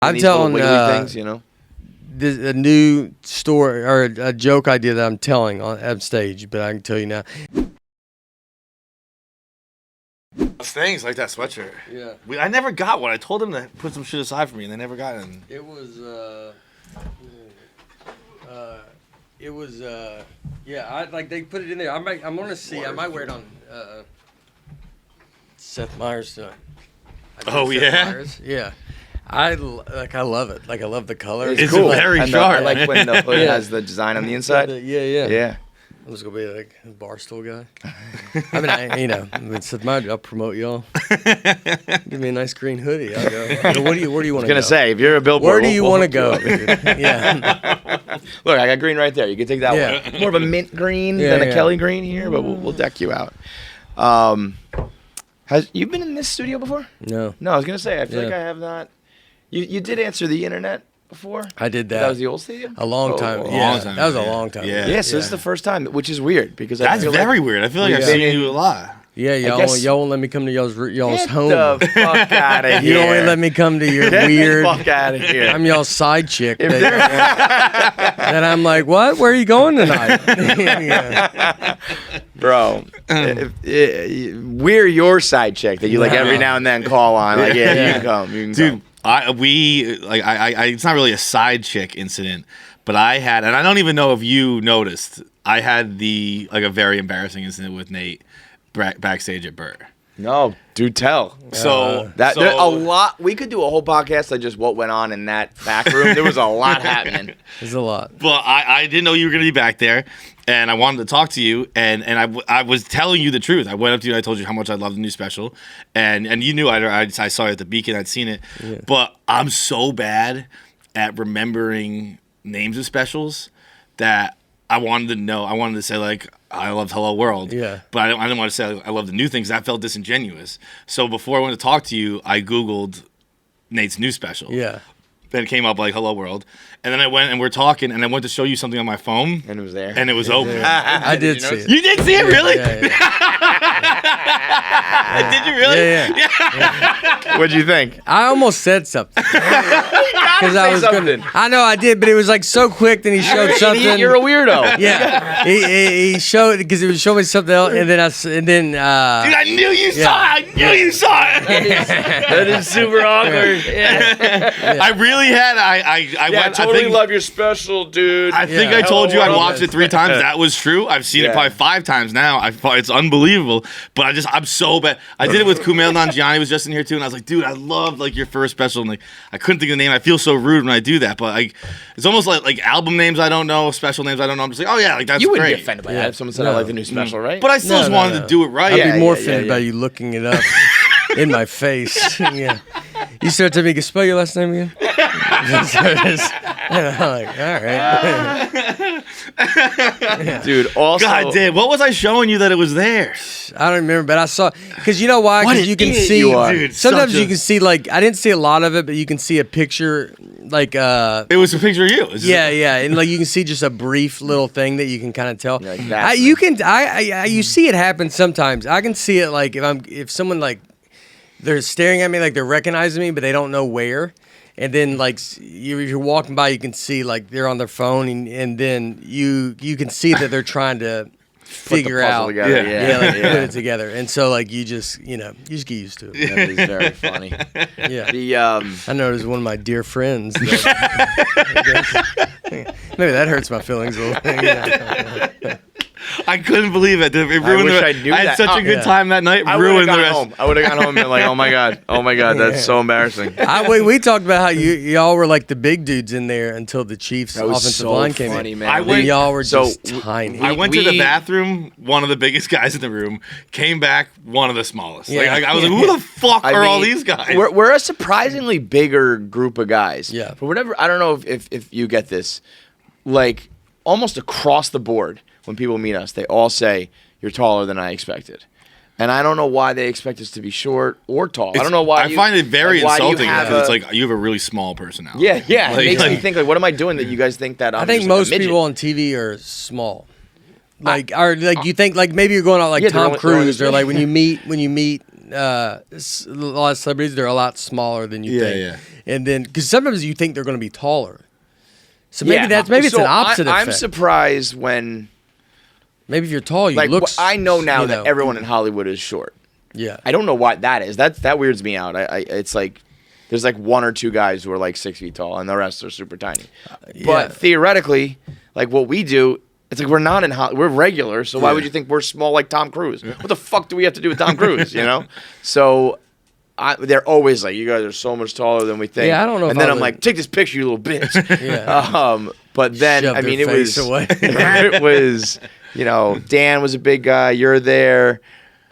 I'm these telling little wiggly things, you know. a new story or a joke idea that I'm telling on stage, but I can tell you now. Things like that sweatshirt. Yeah. I never got one. I told them to put some shit aside for me, and they never got it. It was, yeah. They put it in there. I'm gonna see. I might wear it on Seth Meyers tonight. Oh yeah. Meyers. Yeah. I love it. Like I love the color. It's cool. Very sharp. I like when the hood has the design on the inside. Yeah. I'm just gonna be like a Barstool guy. I mean, Seth Meyers, I'll promote y'all. Give me a nice green hoodie. I'll go. Where do you want to go? I was gonna say, if you're a billboard, where do you want to go? Yeah. Look, I got green right there. You can take that one. More of a mint green than a Kelly green here, but we'll deck you out. Has you been in this studio before? No. No, I was gonna say, I feel like I have not. You did answer the internet before? I did that. That was the old stadium? A long time. That was a long time. Yeah. Yeah, so this is the first time, which is weird because That's very weird. I feel like I've seen you a lot. Yeah, y'all won't let me come to y'all's home. Get the fuck out of here. You only let me come to your weird. Fuck out of here. I'm y'all's side chick. And I'm like, what? Where are you going tonight? Bro, we're your side chick that you like every now and then call on. Like, you can come. You can Dude, come. it's not really a side chick incident, but I had, and I don't even know if you noticed, I had a very embarrassing incident with Nate backstage at Burr. No, do tell. There's a lot. We could do a whole podcast on just what went on in that back room. There was a lot happening. There's a lot. But I didn't know you were going to be back there, and I wanted to talk to you, and I was telling you the truth. I went up to you and I told you how much I loved the new special, and you knew I saw it at the Beacon. I'd seen it. Yeah. But I'm so bad at remembering names of specials that I wanted to know. I wanted to say, like, I loved Hello World. Yeah. But I didn't want to say I love the new things. That felt disingenuous. So before I went to talk to you, I Googled Nate's new special. Yeah. Then it came up like Hello World. And then I went and we're talking, and I went to show you something on my phone. And it was there. And it was open. I did see it. You did see it, really? Yeah. Did you really? Yeah. What'd you think? I almost said something. Because I was something. I know I did, but it was like so quick. Then he showed something. You're a weirdo. Yeah, he showed because he was showing me something else, and then dude, I knew you saw it. I knew you saw it. That is super awkward. Yeah. I really had. I totally love your special, dude. I think I told you I watched it 3 times. That was true. I've seen it probably 5 times now. It's unbelievable. But I'm so bad. I did it with Kumail Nanjiani was just in here too, and I was like, dude, I love your first special, and like I couldn't think of the name. I feel so rude when I do that, but it's almost like album names I don't know, special names I don't know. I'm just like, oh yeah, like that's you wouldn't great. Get offended by that if someone said I like the new special, right? But I still just wanted to do it right. I'd be more offended by you looking it up in my face. Yeah. You start telling me, can spell your last name again? I'm like, all right. Dude, also. God damn, what was I showing you that it was there? I don't remember, but I saw, because you know why? Because you can see, dude, sometimes you can see, like, I didn't see a lot of it, but you can see a picture, like, it was a picture of you. Yeah, and like you can see just a brief little thing that you can kind of tell. Like you see it happen sometimes. I can see it, like, if someone, like, they're staring at me like they're recognizing me, but they don't know where. And then, like, you're walking by, you can see, like, they're on their phone, and then you can see that they're trying to figure out. Together. Put it together. And so, like, you just get used to it. That is very funny. Yeah. I know it was one of my dear friends. Maybe that hurts my feelings a little. I couldn't believe it. It ruined I had such a good time that night. I Ruined the rest. Home. I would have gone home and been like, oh my god, that's so embarrassing. We talked about how y'all were like the big dudes in there until the Chiefs' offensive line came in. Man. Y'all were just tiny. I went to the bathroom. One of the biggest guys in the room came back. One of the smallest. Yeah. I was like, who the fuck are all these guys? We're a surprisingly bigger group of guys. Yeah. For whatever, I don't know if you get this, like almost across the board. When people meet us, they all say, you're taller than I expected. And I don't know why they expect us to be short or tall. I don't know why. I find it very insulting because it's like you have a really small personality. Yeah. It makes me think, like, what am I doing that you guys think that I'm I think just most like a midget? people on TV are small. Like, you think, like, maybe you're going out like Tom Cruise, or like when you meet a lot of celebrities, they're a lot smaller than you think. Yeah. And then, because sometimes you think they're going to be taller. So maybe it's an opposite effect. I'm surprised when Maybe if you're tall, you like look. I know now that know. everyone in Hollywood is short. Yeah. I don't know why that is. That weirds me out. It's like there's like 1 or 2 guys who are like 6 feet tall, and the rest are super tiny. Yeah. But theoretically, like what we do, it's like we're not in we're regular. So why would you think we're small like Tom Cruise? What the fuck do we have to do with Tom Cruise? You know? So they're always like, you guys are so much taller than we think. Yeah, I don't know. And if then I I'm would- like, take this picture, you little bitch. Yeah. But then Shove I mean, their it was face away. it was Dan was a big guy. You're there.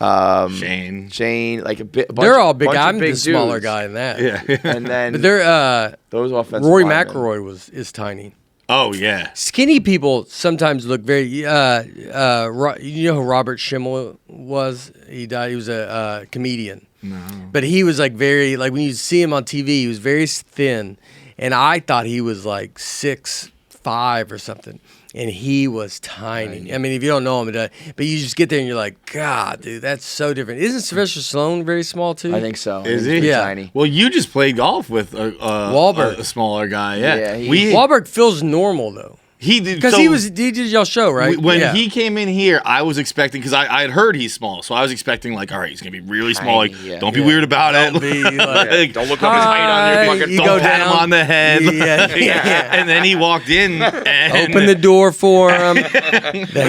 Shane, like a bit. They're all big. Bunch of I'm big the smaller dudes. guy than that. Yeah. And then But they're those offensive Rory linemen. McIlroy is tiny. Oh yeah. Skinny people sometimes look very. You know who Robert Schimmel was? He died. He was a comedian. No. But he was like very like when you see him on TV, he was very thin, and I thought he was like 6'5" or something, and he was tiny. I mean, if you don't know him, but you just get there and you're like, God, dude, that's so different. Isn't Sylvester Stallone very small too? I think so. Is He's he? pretty Yeah. tiny. Well, you just played golf with Wahlberg. a smaller guy. Yeah. Yeah, he- Wahlberg feels normal though, He did because so he did y'all show right When Yeah. he came in here, I was expecting because I had heard he's small, so I was expecting like, all right, he's gonna be really small. Tiny, Like, yeah. don't be weird about Don't it. be, like- Like, Don't look up his height on your Hi, fucking. you don't go pat him down. on the head. Yeah. And then he walked in. And Open the door for him. The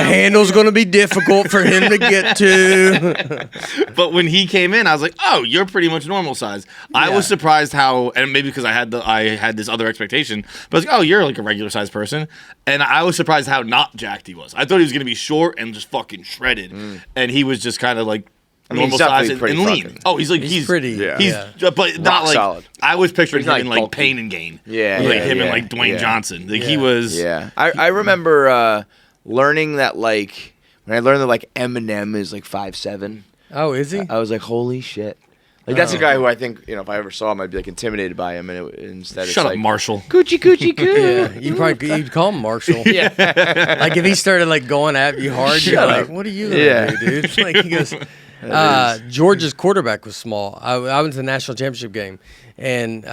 handle's going to be difficult for him to get to. But when he came in, I was like, "Oh, you're pretty much normal size." I was surprised how, and maybe because I had this other expectation, but I was like, "Oh, you're like a regular sized person," and I was surprised how not jacked he was. I thought he was gonna be short and just fucking shredded, and he was just kind of like I mean, normal he's size definitely and pretty lean. fucking- Oh, he's pretty. Yeah. He's but not Rock like solid. I was picturing He's not, him in like, like bulky. Pain and Gain. Yeah, like yeah, him and yeah, like Dwayne yeah. Johnson. Like he Yeah. was. Yeah, I remember learning that like when I learned that like Eminem is like 5'7". Oh, is he? I was like, holy shit! Like that's a guy who I think if I ever saw him, I'd be like intimidated by him, and instead Shut it's up, like Marshall. Coochie coochie coo. Yeah, you'd call him Marshall. Yeah. Like if he started like going at you hard, you're Shut like, up. "What are you gonna Yeah. do, dude?" Like he goes. Georgia's quarterback was small. I went to the national championship game, and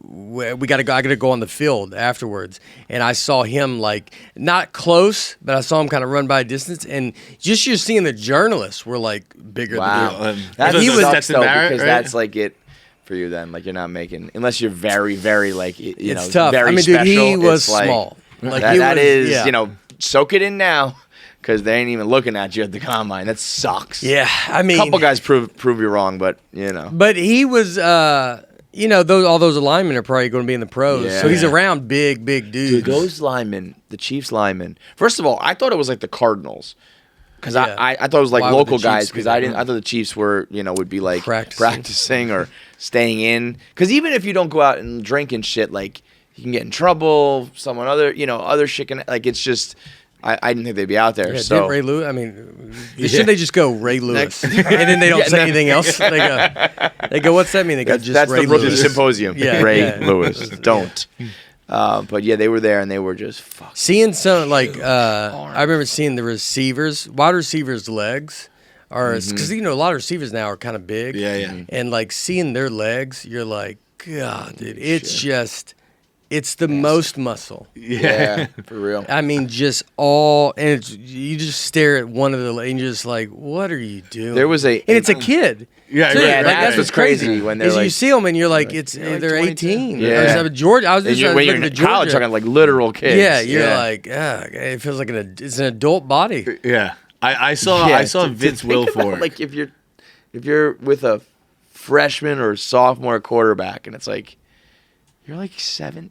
we got to go. I got to go on the field afterwards, and I saw him like not close, but I saw him kind of run by a distance, and just you're seeing the journalists were like bigger Wow, than him. that He was- sucks Stetson though Barrett, because right? that's like it for you. Then like you're not making unless you're very very like you know It's tough. very I mean, special. dude, he was it's like, small. Like that he was, is yeah. soak it in now because they ain't even looking at you at the combine. That sucks. Yeah, I a mean, couple guys prove you wrong, but you know. But he was, all those linemen are probably going to be in the pros. Yeah. So he's around big dudes. Dude, those linemen, the Chiefs linemen. First of all, I thought it was like the Cardinals. Because Yeah. I thought it was like Why would local the Chiefs guys. be Because there? I thought the Chiefs were would be like Practicing. practicing or staying in. Because even if you don't go out and drink and shit, like you can get in trouble. Other shit can like it's just. I didn't think they'd be out there. Yeah, so didn't Ray Lewis? I mean, shouldn't they just go Ray Lewis? And then they don't Yeah, say no. anything else. They go, what's that mean? They go, just that's Ray the rookie Lewis. symposium. Yeah, Ray yeah. Lewis. Don't. But yeah, they were there and they were just fuck. Seeing some, I remember seeing the receivers, wide receivers' legs are, because, a lot of receivers now are kind of big. Yeah. And, seeing their legs, you're like, God, dude, it's the most muscle. Yeah, for real. I mean, you just stare at one of the, and you're just like, what are you doing? There was and it's a kid. Yeah, too, right, Yeah, right? that's That's what's crazy when they're is like. you see them and you're like, they're they're like 18. 22. Yeah. Georgia. I was And just when you're looking in at college, Georgia. talking like literal kids. Yeah, you're like, it feels like it's an adult body. Yeah. I saw Yeah, Vince think about, Wilfork. like if you're with a freshman or sophomore quarterback, and it's like you're like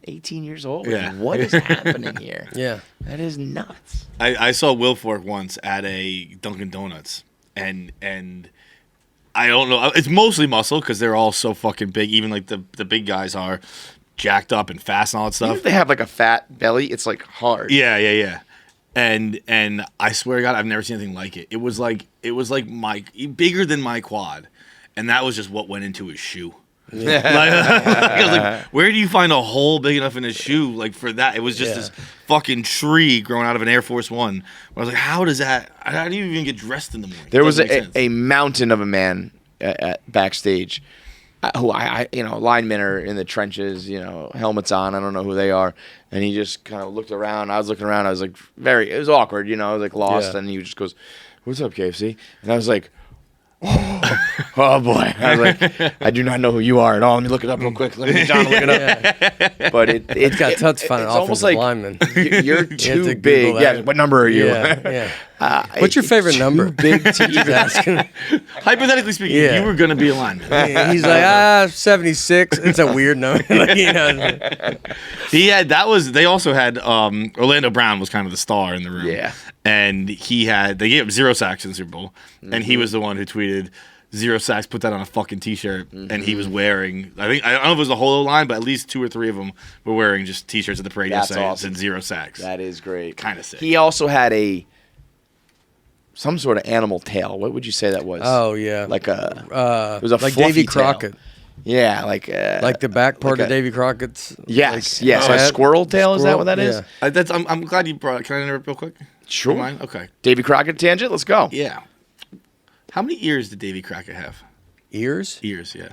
18 years old. Yeah. What is happening here? Yeah. That is nuts. I saw Wilfork once at a Dunkin' Donuts, and I don't know. It's mostly muscle because they're all so fucking big. Even like the big guys are jacked up and fast and all that Even stuff. if they have like a fat belly, it's like hard. Yeah. And I swear to God, I've never seen anything like it. It was like bigger than my quad, and that was just what went into his shoe. I was like, where do you find a hole big enough in a shoe like for that? It was just this fucking tree growing out of an Air Force One. I was like, how do you even get dressed in the morning? There was a mountain of a man at backstage who I linemen are in the trenches, helmets on. I don't know who they are. And he just kind of looked around. I was looking around. I was like, it was awkward, I was like lost. And he just goes, "What's up, KFC?" And I was like, oh boy. I was like, I do not know who you are at all. Let me look it up real quick. Let me get John to look it up. But it's got touch fun. It's almost like lineman. You're too big. Yeah. What number are you? Yeah. What's your favorite number? Big to asking. Hypothetically speaking, you were going to be a lineman. He's like, 76. It's a weird number. They also had Orlando Brown was kind of the star in the room. Yeah. And they gave him 0 sacks in the Super Bowl. And he was the one who tweeted 0 sacks, put that on a fucking t-shirt. And he was wearing, I don't know if it was the whole line, but at least 2 or 3 of them were wearing just t-shirts at the parade saying awesome. 0 sacks. That is great. Kind of sick. He also had some sort of animal tail. What would you say that was? Oh yeah, it was a like fluffy Davy tail. Crockett. Yeah, like the back part of Davy Crockett's. Yes, a squirrel tail. Is that what that is? I'm glad you brought. Can I interrupt real quick? Sure. Mind? Okay. Davy Crockett tangent. Let's go. Yeah. How many ears did Davy Crockett have? Ears? Ears, yeah.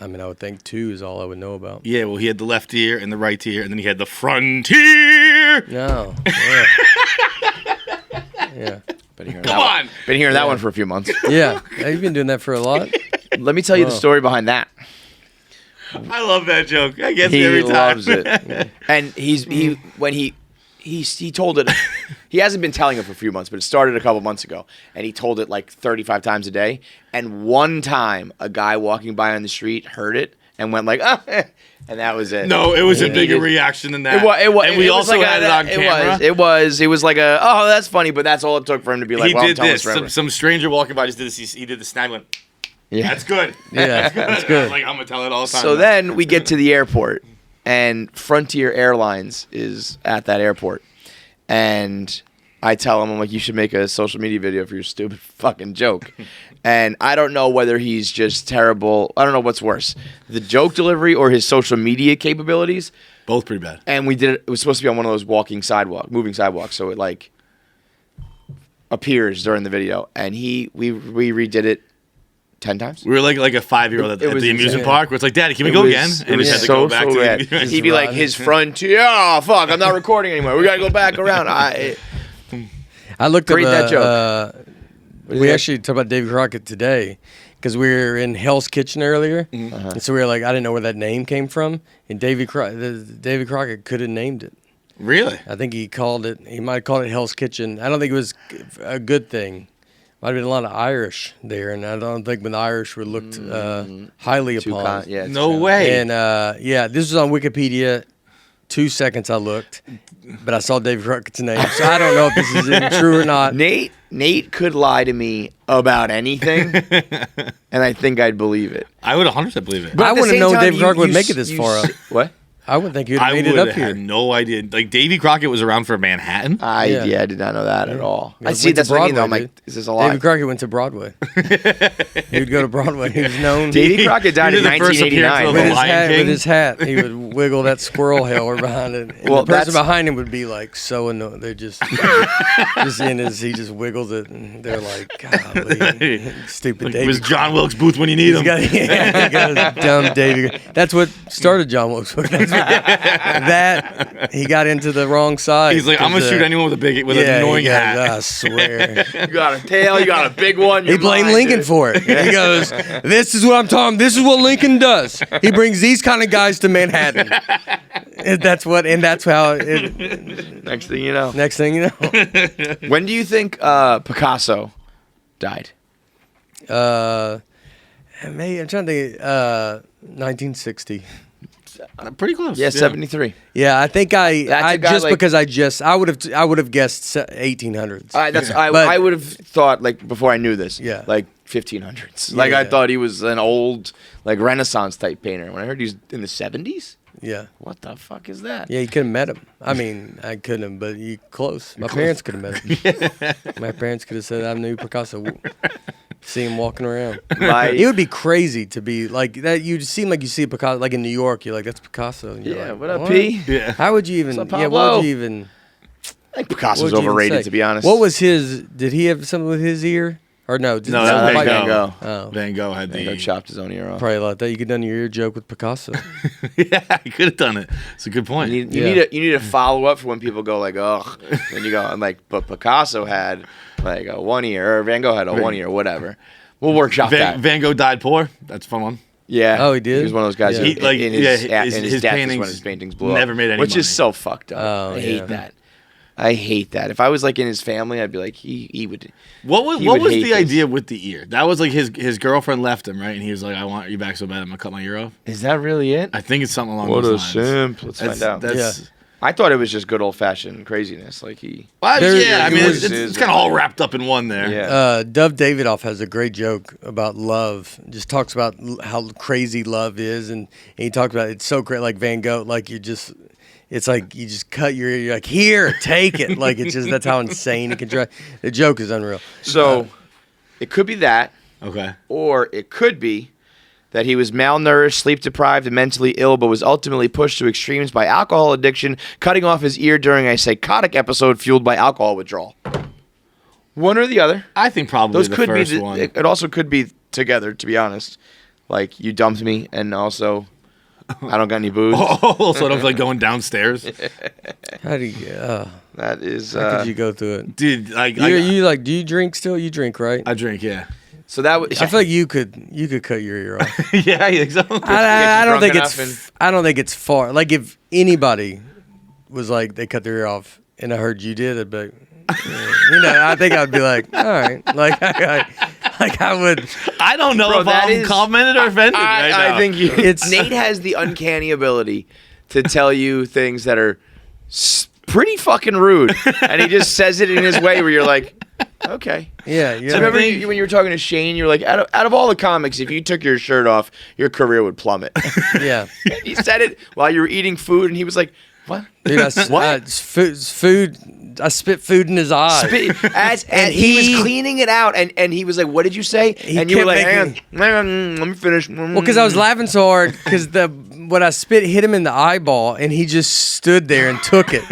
I mean, I would think 2 is all I would know about. Yeah, well, he had the left ear and the right ear, and then he had the front ear. No. Yeah. Yeah. Come on. Been hearing that one for a few months. Yeah. You've been doing that for a lot? Let me tell you the story behind that. I love that joke. I guess every time. He loves it. And he told it. He hasn't been telling it for a few months, but it started a couple months ago. And he told it like 35 times a day. And one time, a guy walking by on the street heard it and went like, and that was it. No, it was a bigger reaction than that. It was. And we also had it on camera. It was like oh, that's funny, but that's all it took for him to be like, he did this. Some stranger walking by just did this. He did the snap, went, yeah, that's good. Yeah, that's good. I was like, I'm going to tell it all the time. So then we get to the airport, and Frontier Airlines is at that airport. And I tell him, I'm like, you should make a social media video for your stupid fucking joke. And I don't know whether he's just terrible. I don't know what's worse, the joke delivery or his social media capabilities. Both pretty bad. And we did it. It was supposed to be on one of those moving sidewalks. So it like appears during the video. And we redid it 10 times. We were like a 5-year-old at the amusement park where it's like, Daddy, can we go again? And he had to go back to the He'd be like, his Frontier, oh, fuck, I'm not recording anymore. We got to go back around. I looked at that joke. We actually talked about Davy Crockett today because we were in Hell's Kitchen earlier. And so we were like, I didn't know where that name came from. And Davy Crockett could have named it. Really? I think he might have called it Hell's Kitchen. I don't think it was a good thing. Might have been a lot of Irish there, and I don't think when the Irish were looked highly upon. No way. And this was on Wikipedia. 2 seconds I looked, but I saw Davy Crockett's name, so I don't know if this is true or not. Nate could lie to me about anything, and I think I'd believe it. I would 100% believe it. But I wouldn't know Davy Crockett would make it this far up. What? I wouldn't think you'd have made it up here. I had no idea. Like, Davy Crockett was around for Manhattan? I did not know that at all. I see, that's what I mean, though. I'm like, is this a lie? Davy Crockett went to Broadway. He would go to Broadway. He was known. Davy Crockett died in 1989. With his hat, he would wiggle that squirrel hair behind it. And the person behind him would be like so annoyed. They're just he just wiggles it, and they're like, golly, stupid Davy. It was John Wilkes Booth when you need him. He got his dumb Davy. That's what started John Wilkes Booth. That he got into the wrong side. He's like, I'm gonna shoot anyone with an annoying hat. I swear. You got a tail, you got a big one. He blamed Lincoln for it. He goes, "This is what I'm talking. This is what Lincoln does. He brings these kind of guys to Manhattan." That's how. Next thing you know. When do you think Picasso died? I'm trying to think. 1960. Pretty close. Yeah, 73. Yeah, I think I would have guessed 1800s. I would have thought like before I knew this. Yeah. Like 1500s. Like I thought he was an old like Renaissance type painter. When I heard he's in the 70s. Yeah. What the fuck is that? Yeah, you could have met him. I mean, I couldn't have, but you close. My parents could have met him. My parents could have said I knew Picasso. See him walking around. My- It would be crazy to be like that. You'd seem like you see Picasso, like in New York. You're like, that's Picasso. And you're Yeah, like, what up, P? Yeah. How would you even? What's up, Yeah, what Pablo? would you even? I think what Picasso's would you even overrated, say? to be honest. What was his? Did he have something with his ear? Or no? Did No, something that was like- Van Gogh. Oh. Van Gogh had Van Gogh the. chopped his own ear off. Probably like that. You could have done your ear joke with Picasso. Yeah, he could have done it. It's a good point. You Yeah. need a follow up for when people go like, ugh. Then you go, I'm like, but Picasso had like a one ear, or Van Gogh had a one ear, whatever. We'll workshop that. Van Gogh died poor. That's a fun one. Yeah. Oh, he did? He was one of those guys Yeah. who, He, like, in yeah, his his death is paintings when his paintings blew never up. made any which money. is so fucked up. Oh, I hate yeah. that. I hate that. If I was like in his family, I'd be like, he would. What was He what would was hate the this. idea with the ear? That was like his girlfriend left him, right? And he was like, "I want you back so bad, I'm gonna cut my ear off." Is that really it? I think it's something along those lines. Let's That's- find out. That's, I thought it was just good old fashioned craziness. Like he. Well, There- yeah, I it mean, was- it's kind of all wrapped up in one there. Yeah. Dov Davidoff has a great joke about love. Just talks about how crazy love is, and he talks about it's so great. Like Van Gogh, like it's like you just cut your ear. You're like, here, take it. Like it's just that's how insane it can drive. The joke is unreal. So it could be that, Okay. or it could be that he was malnourished, sleep deprived, and mentally ill, but was ultimately pushed to extremes by alcohol addiction, cutting off his ear during a psychotic episode fueled by alcohol withdrawal. One or the other. I think probably Those the could be. first one. It also could be together. To be honest, like you dumped me, and also I don't got any booze. Oh, sort of like going downstairs, How do you? That is. How could you go through it? dude. Like You like? Do you drink still? You drink, right? I drink, yeah. So that was. I feel like you could cut your ear off. Yeah, you think so? I don't drunk think it's. enough I don't think it's far. Like if anybody was like they cut their ear off, and I heard you did, I'd be like, I think I'd be like, all right, like I would. I don't know Bro, if that I'm is- complimented or offended right now. I think It's- Nate has the uncanny ability to tell you things that are pretty fucking rude, and he just says it in his way where you're like, okay. Yeah, So yeah. remember when you were talking to Shane, you're like, out of all the comics, if you took your shirt off, your career would plummet. Yeah. He said it while you were eating food, and he was like, what? Dude, What? it's food. I spit food in his eye. And he was cleaning it out, and he was like, what did you say? And you were kept like, making- hang on, let me finish. Well, because I was laughing so hard because what I spit hit him in the eyeball, and he just stood there and took it,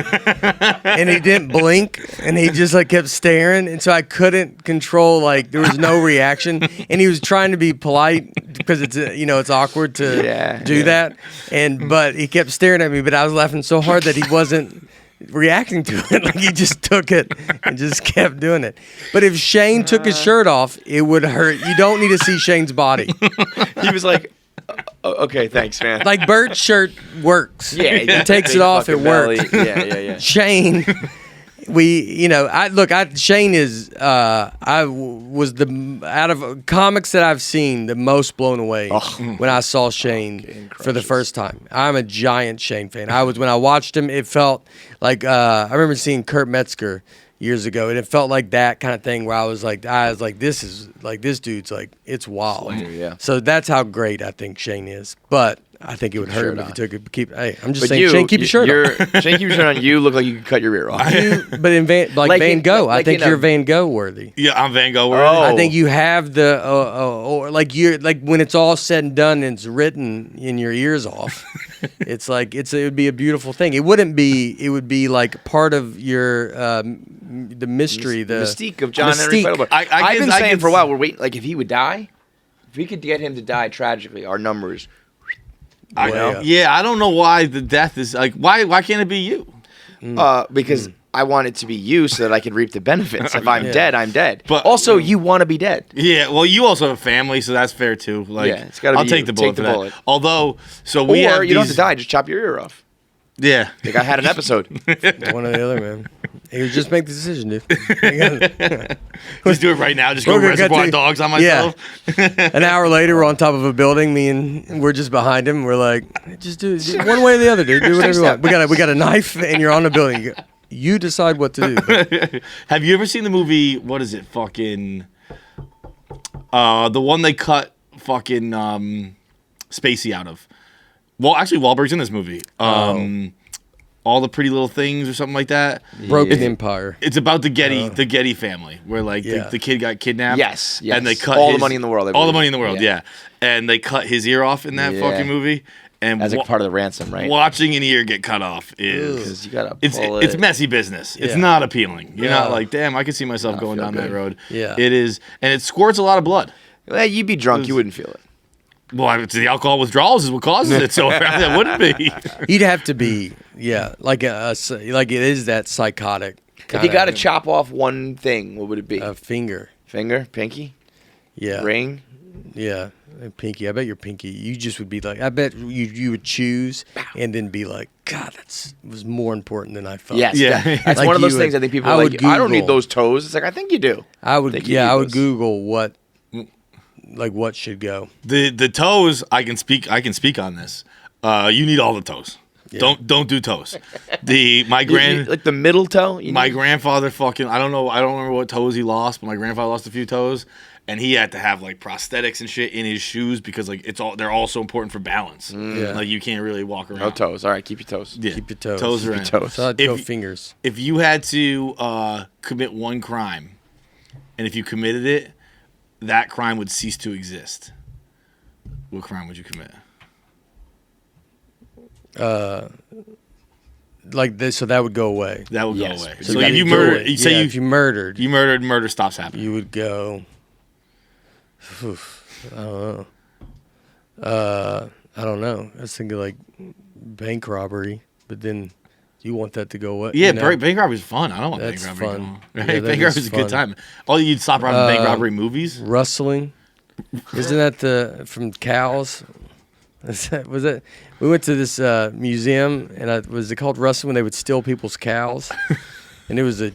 and he didn't blink, and he just like kept staring, and so I couldn't control. Like there was no reaction, and he was trying to be polite because it's awkward to do that, but he kept staring at me, but I was laughing so hard that he wasn't reacting to it. Like he just took it and just kept doing it. But if Shane took his shirt off, it would hurt. You don't need to see Shane's body. He was like, okay, thanks, man. Like Bert's shirt works. Yeah, he takes it off. It Fucking belly. works. Yeah. Shane, Shane is. I was out of comics that I've seen the most blown away when I saw Shane for the first time. I'm a giant Shane fan. When I watched him, it felt like I remember seeing Kurt Metzger years ago, and it felt like that kind of thing where I was like, this is like this dude's like it's wild. Slayer, yeah. So that's how great I think Shane is, but. I think it would hurt him if on. he took it. Hey, I'm just But saying, Shane, keep your shirt on. Shane, keep your shirt on. You look like you could cut your ear off. But in Like Van in- Gogh, like I think in a- you're Van Gogh worthy. Yeah, I'm Van Gogh. Oh. I think you have the or like you're like when it's all said and done and it's written in your ears off. It's like it would be a beautiful thing. It wouldn't be. It would be like part of your the mystery, the mystique of John Henry mystique. Feidelberg. I I've been guess- saying for a while, we're waiting. Like if he would die, if we could get him to die tragically, our numbers. Yeah, I don't know why the death is like. Why can't it be you? Because I want it to be you so that I can reap the benefits. If I'm Yeah. dead, I'm dead. But- also, you want to be dead. Yeah, well, you also have a family, so that's fair too. Like, Yeah, it's gotta I'll be take you. the bullet Take for the that. bullet. Although, so we Or have you don't have these- to die. Just chop your ear off. Yeah, Like I had an episode. One or the other, man. You just make the decision, dude. let's do it right now. Just go We're gonna Reservoir get to- Dogs on Yeah. myself. An hour later, we're on top of a building. We're just behind him. We're like, just do one way or the other, dude. Do whatever you want. We got a knife, and you're on a building. You decide what to do. Have you ever seen the movie? What is it? Fucking the one they cut fucking Spacey out of. Well, actually, Wahlberg's in this movie. All the Pretty Little Things or something like that. Broken Empire. It's about the Getty family, where like the kid got kidnapped. Yes. And they cut all the money in the world. All the money in the world. Yeah. And they cut his ear off in that fucking movie. And as part of the ransom, right? Watching an ear get cut off is you gotta it's messy business. It's not appealing. You're not like, damn, I could see myself going down that road. Yeah. It is, and it squirts a lot of blood. You'd be drunk, you wouldn't feel it. Well, it's the alcohol withdrawals is what causes it, so that wouldn't be. He'd have to be, like it is that psychotic. If you got to chop off one thing, what would it be? A finger. Finger? Pinky? Yeah. Ring? Yeah. Pinky. I bet your pinky. You just would be like, I bet you would choose and then be like, God, that was more important than I thought. Yes. Yeah. That's Like one of those you things would- I think people I are would like, I don't need Google. those toes. It's like, I think you do. I would. think you Yeah, need I would those. Google what should go. The toes, I can speak on this. You need all the toes. Yeah. Don't do toes. Like the middle toe? My grandfather fucking, I don't remember what toes he lost, but my grandfather lost a few toes, and he had to have like prosthetics and shit in his shoes because like they're all so important for balance. Yeah. Like you can't really walk around. No toes. All right, keep your toes. Yeah. Keep your toes. Toes are Keep in. your toes. So I'd go fingers. If you had to commit one crime, and if you committed it, that crime would cease to exist. What crime would you commit? Like this, so that would go away. That would Yes. go away. So So you if you gotta murder, do you say if you murdered, murder stops happening. you would go. I don't know. I was thinking like bank robbery, but then you want that to go away. Yeah, you know? bank robbery is fun. I don't want That's bank robbery. fun. to go on. Yeah, Right? that Bank is robbery is a good fun. time. Oh, you'd stop robbing bank robbery movies? Rustling. Isn't that from cows? Was that? We went to this museum, and was it called rustling when they would steal people's cows? And it was Are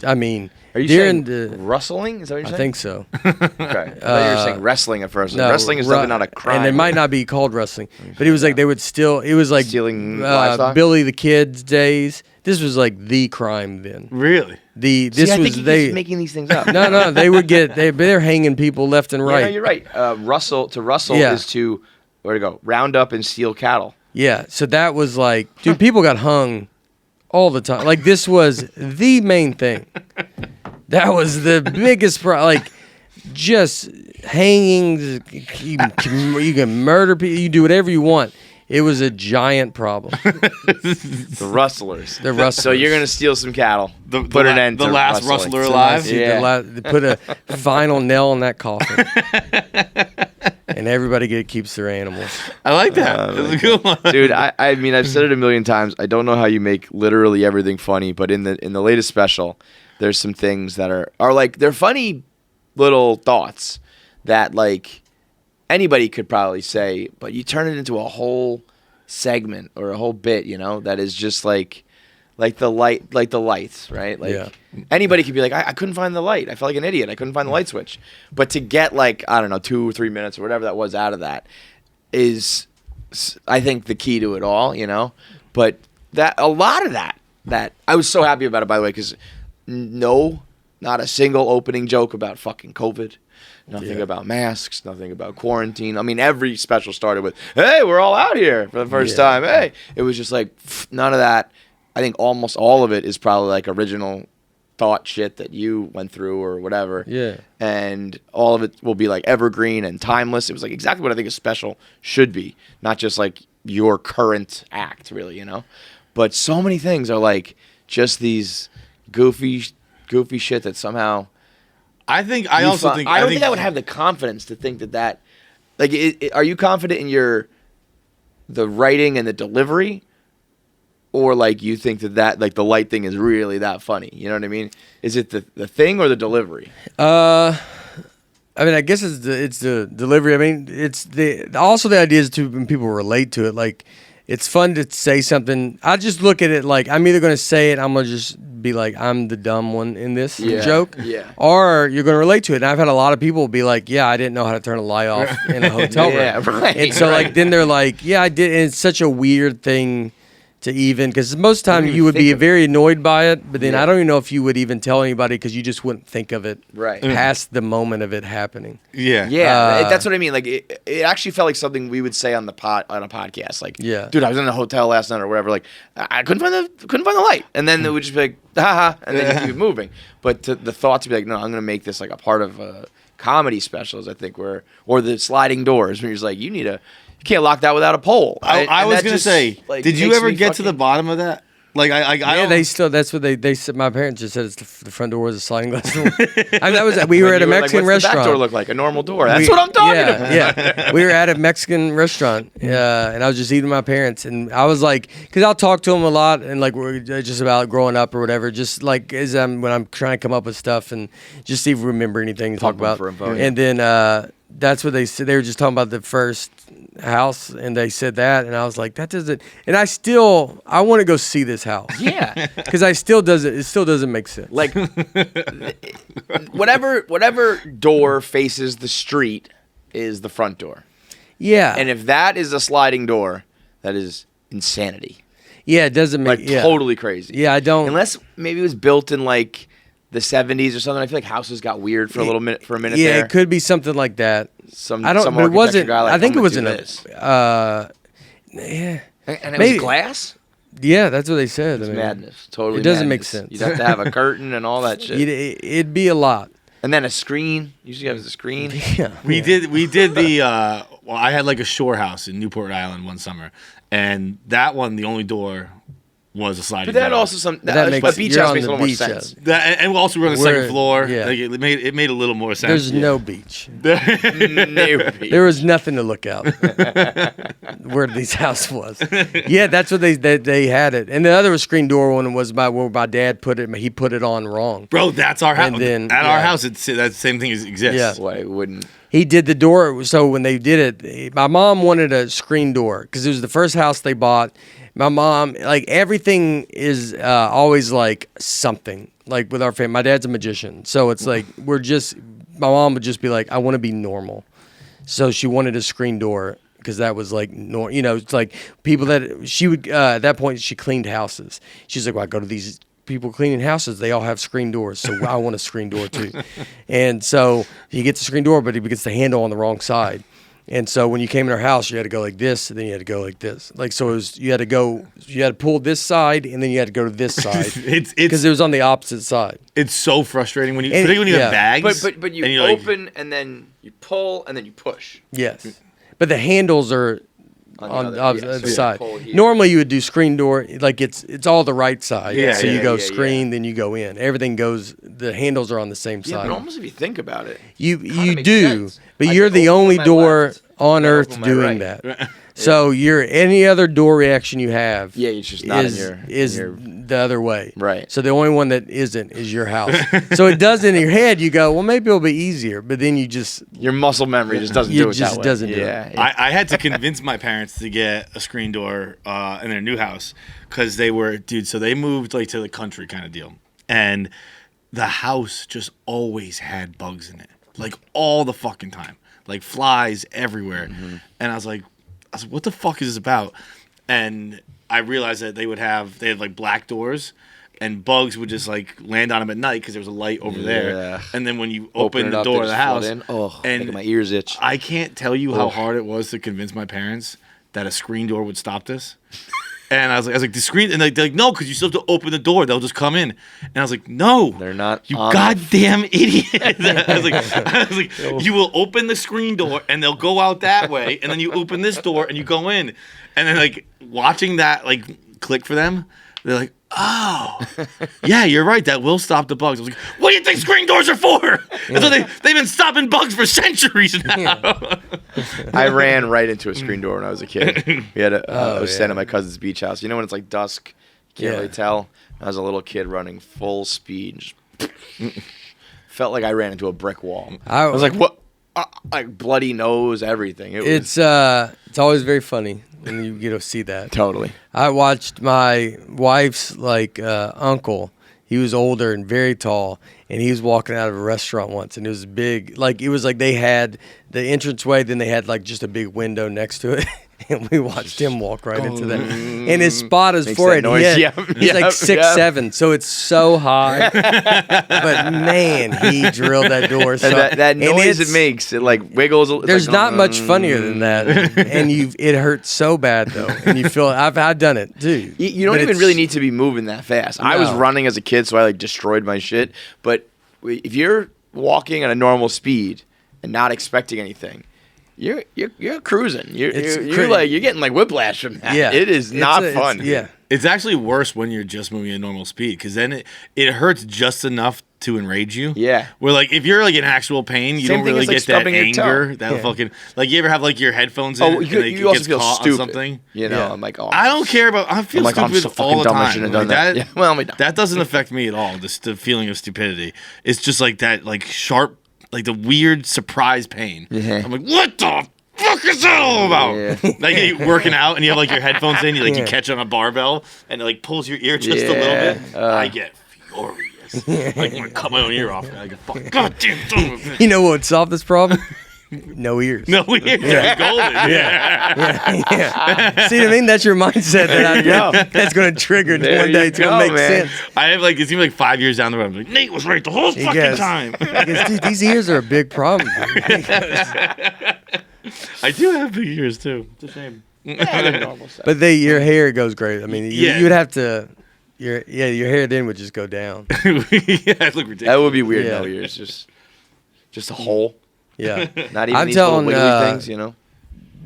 you during saying rustling? Is that what you're I think think so. Okay. I thought you were saying wrestling at first. No, Wrestling is definitely not a crime. and it might not be called wrestling, but it was like they would steal. It was like Stealing livestock? Billy the Kid's days. This was like the crime then. Really? This I was think they. keep making these things up. No, they would get. They're hanging people left and Yeah, right. no, you're right. Rustle Yeah. is to where to go? Round up and steal cattle. Yeah, so that was like, dude, people got hung all the time. Like this was the main thing. That was the biggest like just hangings. You can murder people. You do whatever you want. It was a giant problem. The rustlers. The rustlers. So you're gonna steal some cattle. The put an end the to last rustling. rustler alive? Yeah. They put a final nail in that coffin, and everybody keeps their animals. I like that. It's a good one. Dude, I mean, I've said it a million times. I don't know how you make literally everything funny, but in the latest special, there's some things that are like they're funny little thoughts that like anybody could probably say, but you turn it into a whole segment or a whole bit, that is just like the lights, right? Like Yeah. anybody could be like, I couldn't find the light. I felt like an idiot. I couldn't find the light switch. But to get like, I don't know, 2 or 3 minutes or whatever that was out of that is, I think, the key to it all, But that a lot of that I was so happy about it, by the way, because not a single opening joke about fucking COVID. Nothing about masks, nothing about quarantine. I mean, every special started with, hey, we're all out here for the first time. Hey, it was just like, none of that. I think almost all of it is probably like original thought shit that you went through or whatever. Yeah. And all of it will be like evergreen and timeless. It was like exactly what I think a special should be, not just like your current act, really, But so many things are like just these goofy shit that somehow. I think I don't think I would have the confidence to think that like are you confident in the writing and the delivery, or like you think that like the light thing is really that funny? You know what I mean? Is it the thing or the delivery? I mean, I guess it's the delivery. I mean, it's also the idea is to when people relate to it. Like, it's fun to say something. I just look at it like I'm either going to say it, I'm going to just be like, I'm the dumb one in this joke. Yeah. Or you're going to relate to it. And I've had a lot of people be like, yeah, I didn't know how to turn a light off in a hotel room. Yeah, right. And so, like, then they're like, yeah, I did. And it's such a weird thing to even, because most time even you would think be of it. very annoyed by it, but then Yeah. I don't even know if you would even tell anybody because you just wouldn't think of it Right. past the moment of it happening. Yeah. Yeah, that's what I mean. Like it actually felt like something we would say on the on a podcast. Like, Yeah. dude, I was in a hotel last night or whatever. Like, I couldn't find the light, and then it would just be like, haha, and then you keep moving. But the thought to be like, no, I'm gonna make this like a part of comedy specials. I think or the sliding doors. Where you're just like, you can't lock that without a pole. I was gonna say, like, did you makes ever me get to the fucking- bottom of that? Like I Yeah, don't, they still. That's what they said. My parents just said the front door was a sliding glass door. I mean, that was we were When at a you were like, Mexican what's the back restaurant. door look like? A normal door. That's We- what I'm talking yeah, about. Yeah, we were at a Mexican restaurant, and I was just eating with my parents, and I was like, because I'll talk to them a lot, and like we're just about growing up or whatever, just like when I'm trying to come up with stuff and just see if we remember anything to talk about. for info, yeah. And then that's what they said. They were just talking about the first house, and they said that, and I was like, that doesn't. And I want to go see this house Yeah. because it still doesn't make sense. Like whatever door faces the street is the front door. yeah, And if that is a sliding door, that is insanity. yeah, it doesn't make Like totally crazy. Yeah, I don't. Unless maybe it was built in like the 70s or something. I feel like houses got weird for a minute Yeah, there. it could be something like that. Some I don't. some But it architecture wasn't. guy like, I think I'm it was gonna in do a. this. Yeah, And it maybe- was glass? yeah, that's what they said. It's I mean, madness. Totally it doesn't make madness. sense. You'd have to have a curtain and all that shit. It'd be a lot. And then a screen. Usually have a screen. Yeah, we did the well, I had like a shore house in Newport, Rhode Island one summer, and that one, the only door was a sliding But that door. also that makes- but beach you're house on makes a the little more beach sense. house. That, and we also were on the We're- second floor. yeah. Like, it made a little more sense. there's no beach. Maybe. There was nothing to look out where these house was. Yeah, that's what they had it. And the other screen door one was where my dad put it. He put it on wrong. Bro, that's our house. And then- At our yeah. house, that same thing exists. Yeah. Why it wouldn't. He did the door. So when they did it, my mom wanted a screen door because it was the first house they bought. My mom, like everything is always like something. Like with our family, my dad's a magician, so it's like my mom would just be like, I want to be normal. So she wanted a screen door because that was like it's like people that she would at that point she cleaned houses. She's like, well, I go to these people cleaning houses, they all have screen doors, so I want a screen door too. And so he gets a screen door, but he gets the handle on the wrong side. And so when you came in our house, you had to go like this, and then you had to go like this. Like, so you had to pull this side, and then you had to go to this side. It's Because it was on the opposite side. it's so frustrating when And- particularly when you have yeah. bags. But you and you're like- open and then you pull and then you push. Yes. But the handles are on other- the yeah, other so you side. pull here. Normally you would do screen door, like it's all the right side. Yeah, so yeah, you go yeah, screen, then you go in. Everything goes, the handles are on the same Yeah, side. but almost if you think about it, You makes do, sense. but I you're can the open only my door left, on then earth open my doing right. that. So any other door reaction you have, Yeah, it's just not in is your- in is your- the other way. Right. So the only one that isn't is your house. So it does in your head. You go, well, maybe it'll be easier, but then you just your muscle memory just doesn't You do it just that way. doesn't do it. yeah. I had to convince my parents to get a screen door in their new house because they were, dude. So they moved like to the country kind of deal, and the house just always had bugs in it, like all the fucking time, like flies everywhere. And I was like, what the fuck is this about? And I realized that they had like black doors. And bugs would just like land on them at night because there was a light over there. Yeah. And then when you Open open it the up, door they of the just flood house, in. Oh, and making my ears itch. I can't tell you how hard it was to convince my parents that a screen door would stop this. And I was like, the screen, and they're like, no, because you still have to open the door. They'll just come in. And I was like, no, They're not You on goddamn idiot. I was like, you will open the screen door, and they'll go out that way, and then you open this door, and you go in. And then like watching that like click for them, they're like, oh, yeah, you're right. That will stop the bugs. I was like, what do you think screen doors are for? That's what they've been stopping bugs for centuries now. I ran right into a screen door when I was a kid. We had I was yeah. staying at my cousin's beach house. You know when it's like dusk, you can't Yeah. really tell. I was a little kid running full speed. Just felt like I ran into a brick wall. I was like, what? Like bloody nose, everything. it's always very funny when you get to see that. totally. I watched my wife's uncle. He was older and very tall, and he was walking out of a restaurant once, and it was big. Like it was like they had the entranceway, then they had like just a big window next to it, And we watched him walk right into that. And his spot is Makes forehead. that noise. He's like 6'7", so it's so high. But man, he drilled that door. So, that noise it makes, it like wiggles. There's not much funnier than that. And it hurts so bad though. And you feel, I've done it too. You don't even really need to be moving that fast. I was running as a kid, so I like destroyed my shit. But if you're walking at a normal speed and not expecting anything, you're cruising. You're getting like whiplash from that. Yeah. It is not fun. It's actually worse when you're just moving at normal speed because then it hurts just enough to enrage you. Yeah. Where like if you're like in actual pain, you don't really get that anger. That fucking like you ever have like your headphones in and you also feel caught stupid. on something. You know, I'm like, I don't care about. I feel stupid all the time. Like that. That doesn't affect me at all. The feeling of stupidity. It's just like that, like sharp, like the weird surprise pain. I'm like, what the fuck is that all about? Like you're working out and you have like your headphones in, you catch on a barbell and it like pulls your ear just a little bit. I get furious. Like I'm gonna cut my own ear off. I go, fuck, goddamn son of a bitch. You know what would solve this problem? No ears. No ears. Yeah. Golden. Yeah. See what I mean? That's your mindset that's going to trigger it one day. It's going to make sense. I have like, it seems like 5 years down the road. I'm like, Nate was right the whole fucking time. Dude, these ears are a big problem. I do have big ears too. It's a shame. But your hair goes great. I mean, you would have to. Your hair then would just go down. I look ridiculous. That would be weird. No ears, just a hole. Yeah, not even these little wiggly things, you know.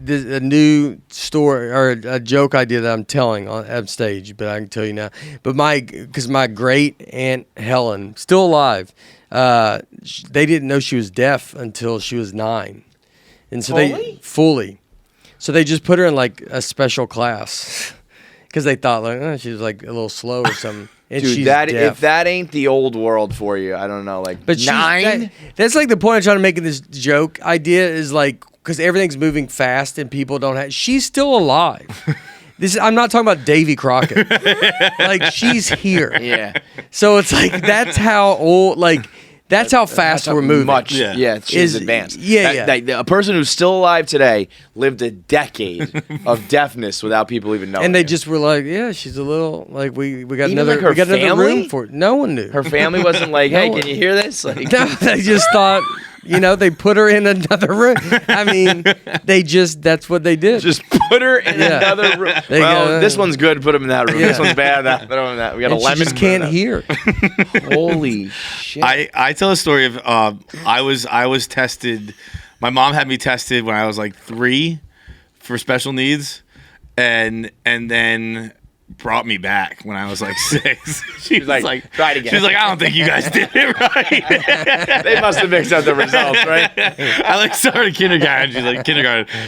A new story or a joke idea that I'm telling on stage, but I can tell you now. But because my great aunt Helen, still alive, they didn't know she was deaf until she was 9, and so fully. So they just put her in like a special class because they thought like she was like a little slow or something. And dude, she's deaf. If that ain't the old world for you, I don't know. Like, but 9. That's like the point I'm trying to make in this joke idea is like because everything's moving fast and people don't have. She's still alive. I'm not talking about Davy Crockett. Like she's here. Yeah. So it's like that's how old. Like that's how fast we're moving. She's advanced. Yeah. A person who's still alive today lived a decade of deafness without people even knowing. And they just were like, yeah, she's a little like we got even another like another room for it. No one knew. Her family wasn't like, hey, can you hear this? Like, no, they just thought. They put her in another room. I mean, that's what they did. Just put her in another room. This one's good, put him in that room. This one's bad, put him in that. We got a lemon. She just can't hear. Holy shit. I tell a story of I was tested. My mom had me tested when I was like 3 for special needs and then brought me back when I was like 6. She was like, try it again. She's like, I don't think you guys did it right. They must have mixed up the results, right? I like started kindergarten.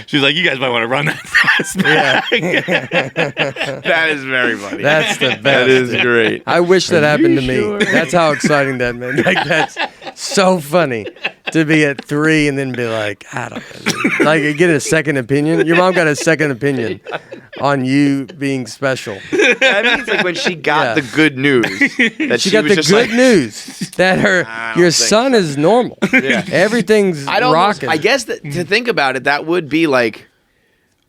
She's like, you guys might want to run that test back. That is very funny. That's the best. That is great. I wish that happened to me. That's how exciting that meant. Like that's so funny to be at 3 and then be like, I don't know. Like get a second opinion. Your mom got a second opinion on you being special. That means like when she got the good news that she got was the just good news that your son is normal. Yeah. Everything's rocking. I guess that to think about it, that would be like,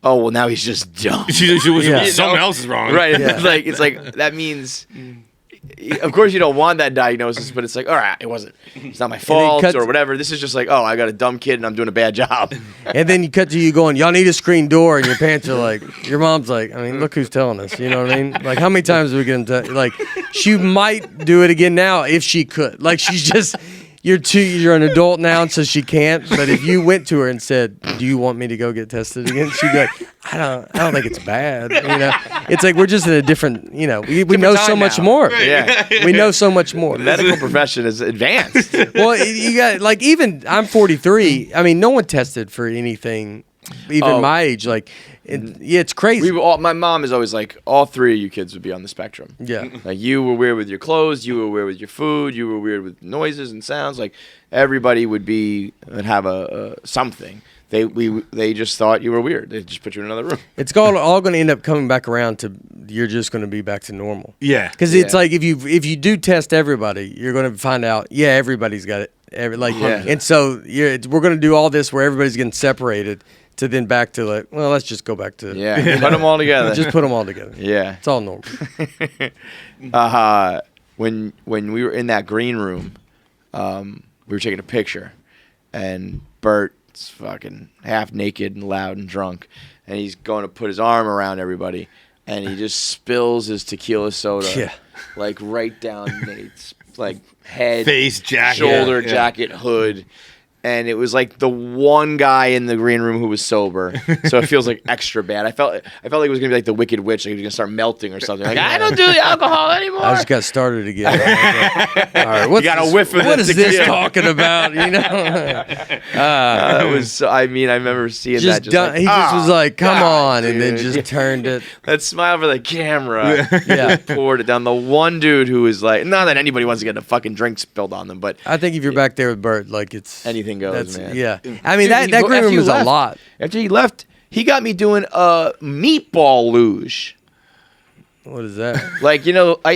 oh well, now he's just dumb. Something else is wrong, right? Yeah. It's like that means. Of course, you don't want that diagnosis, but it's like, all right, it's not my fault or whatever. This is just like, oh, I got a dumb kid and I'm doing a bad job. And then you cut to you going, y'all need a screen door, and your parents are like, your mom's like, I mean, look who's telling us, you know what I mean? Like, how many times are we going to, like, she might do it again now if she could. Like, she's just, you're an adult now, so she can't. But if you went to her and said, do you want me to go get tested again? She'd be like, I don't think it's bad. It's like we're just in a different, we know so much more. Yeah. We know so much more. The medical profession is advanced. Well, you got like even I'm 43. I mean, no one tested for anything, even my age. Like, it's crazy. My mom is always like, all 3 of you kids would be on the spectrum. Yeah. Like you were weird with your clothes, you were weird with your food, you were weird with noises and sounds. Like everybody would have a something. They just thought you were weird. They just put you in another room. It's all going to end up coming back around to you're just going to be back to normal. Yeah, because it's like if you do test everybody, you're going to find out. Yeah, everybody's got it. And so we're going to do all this where everybody's getting separated to then back to like, well, let's just go back to Put them all together. just put them all together. Yeah. It's all normal. When we were in that green room, we were taking a picture, and Bert's fucking half naked and loud and drunk, and he's going to put his arm around everybody, and he just spills his tequila soda, like right down Nate's like head, face, jacket, shoulder, jacket, hood. And it was like the one guy in the green room who was sober, so it feels like extra bad. I felt like it was gonna be like the Wicked Witch, like he was gonna start melting or something. Like I don't do the alcohol anymore. I just got started again. All right, what's you got a whiff of what this is this talking about? You know, it was. I mean, I remember seeing that. Just he just was like, "Come on," and then just turned it. That smile for the camera. Poured it down. The one dude who was like, not that anybody wants to get a fucking drink spilled on them, but I think if you're back there with Bert, like it's anything goes, man. Yeah, I mean that green room was a lot. After he left, he got me doing a meatball luge. What is that? Like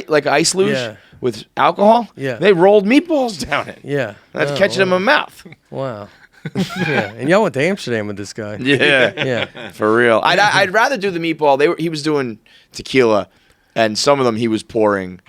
like ice luge with alcohol. Yeah, they rolled meatballs down it. Yeah, that's catching them in my mouth. Wow. Yeah, and y'all went to Amsterdam with this guy. Yeah, for real. I'd rather do the meatball. He was doing tequila, and some of them he was pouring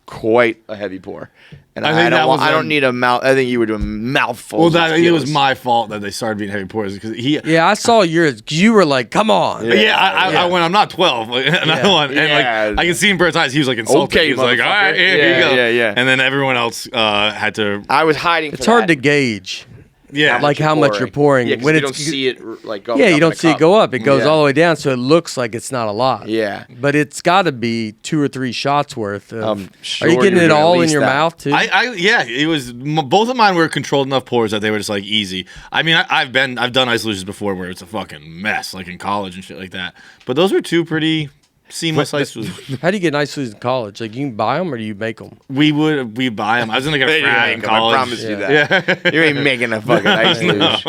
quite a heavy pour. And I don't need a mouth. I think you were doing mouthfuls. Well, it was my fault that they started being heavy pours because he. Yeah, I saw yours. Cause you were like, "Come on." I went. I'm not 12, and I won. And like I can see in Bert's eyes, he was like insulted. Okay, he was like, "All right, here you go." Yeah. And then everyone else had to. I was hiding. It's hard to gauge. Yeah, like how much you're pouring. Yeah, when you don't see it like go. Yeah, you don't see it go up. It goes all the way down, so it looks like it's not a lot. Yeah, but it's got to be 2 or 3 shots worth. Sure are you getting it all in your mouth too? It was both of mine were controlled enough pours that they were just like easy. I mean, I've done ice luges before where it's a fucking mess, like in college and shit like that. But those were 2 pretty seamless ice luges. How do you get ice luges in college? Like you can buy them or do you make them? We buy them. I was gonna get a frat in college. I promise you that. Yeah. You ain't making a fucking ice luge.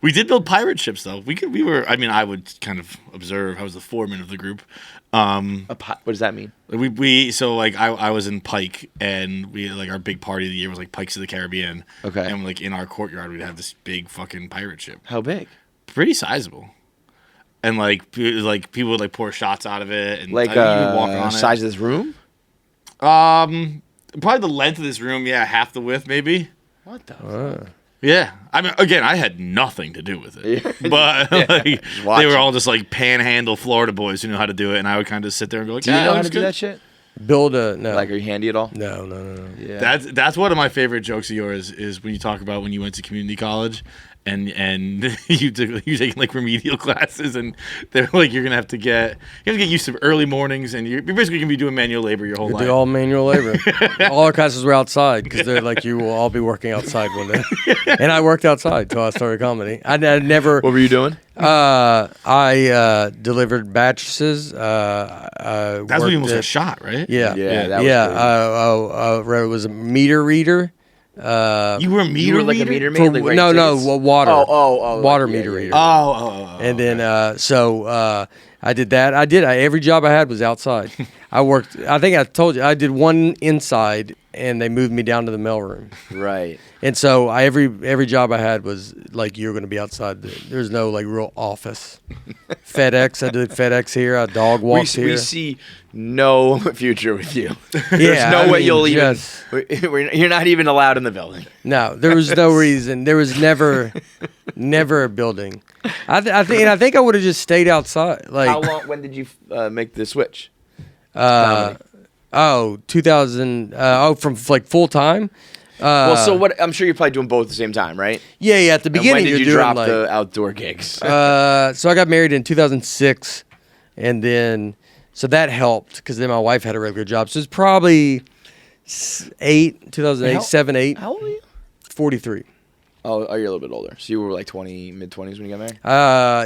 We did build pirate ships though. I would kind of observe. I was the foreman of the group. What does that mean? I was in Pike, and we like our big party of the year was like Pikes of the Caribbean. Okay. And like in our courtyard we'd have this big fucking pirate ship. How big? Pretty sizable. And like people would like pour shots out of it, and like you would walk on size of this room. Probably the length of this room. Yeah, half the width maybe. What the? Yeah, I mean, again, I had nothing to do with it, but like, they were all just like panhandle Florida boys who knew how to do it, and I would kind of sit there and go, like, "Do you know how to do that shit? Build a no. Like, are you handy at all? No. Yeah. That's one of my favorite jokes of yours is when you talk about when you went to community college and you taking like remedial classes and they're like you're gonna have to get used to early mornings and you're basically gonna be doing manual labor your whole life. Do all manual labor. All our classes were outside because they're like you will all be working outside one day. And I worked outside till I started comedy. I never. What were you doing? I delivered batches. That's when you almost got shot, right? Yeah. That was it was a meter reader. You were a meter you were like reader? a meter maid? Water. Water like, meter reader. And then I did that. Every job I had was outside. I worked. I think I told you I did one inside, and they moved me down to the mailroom. Right. And so every job I had was like you're going to be outside. There's no like real office. FedEx. I did FedEx here. I dog walked here. We see no future with you. Yeah, There's no way you'll even. just- You're not even allowed in the building. No, there was no reason. There was never a building. I think I would have just stayed outside. Like How long? When did you make the switch? 2000. From like full time. Well, so what? I'm sure you're probably doing both at the same time, right? Yeah. At the And beginning, when did you you're drop doing the outdoor gigs? So I got married in 2006, and then so that helped because then my wife had a regular job. So it's probably 2008, 7, 8. How old are you? 43. Oh, you're a little bit older. So you were like mid-20s when you got married?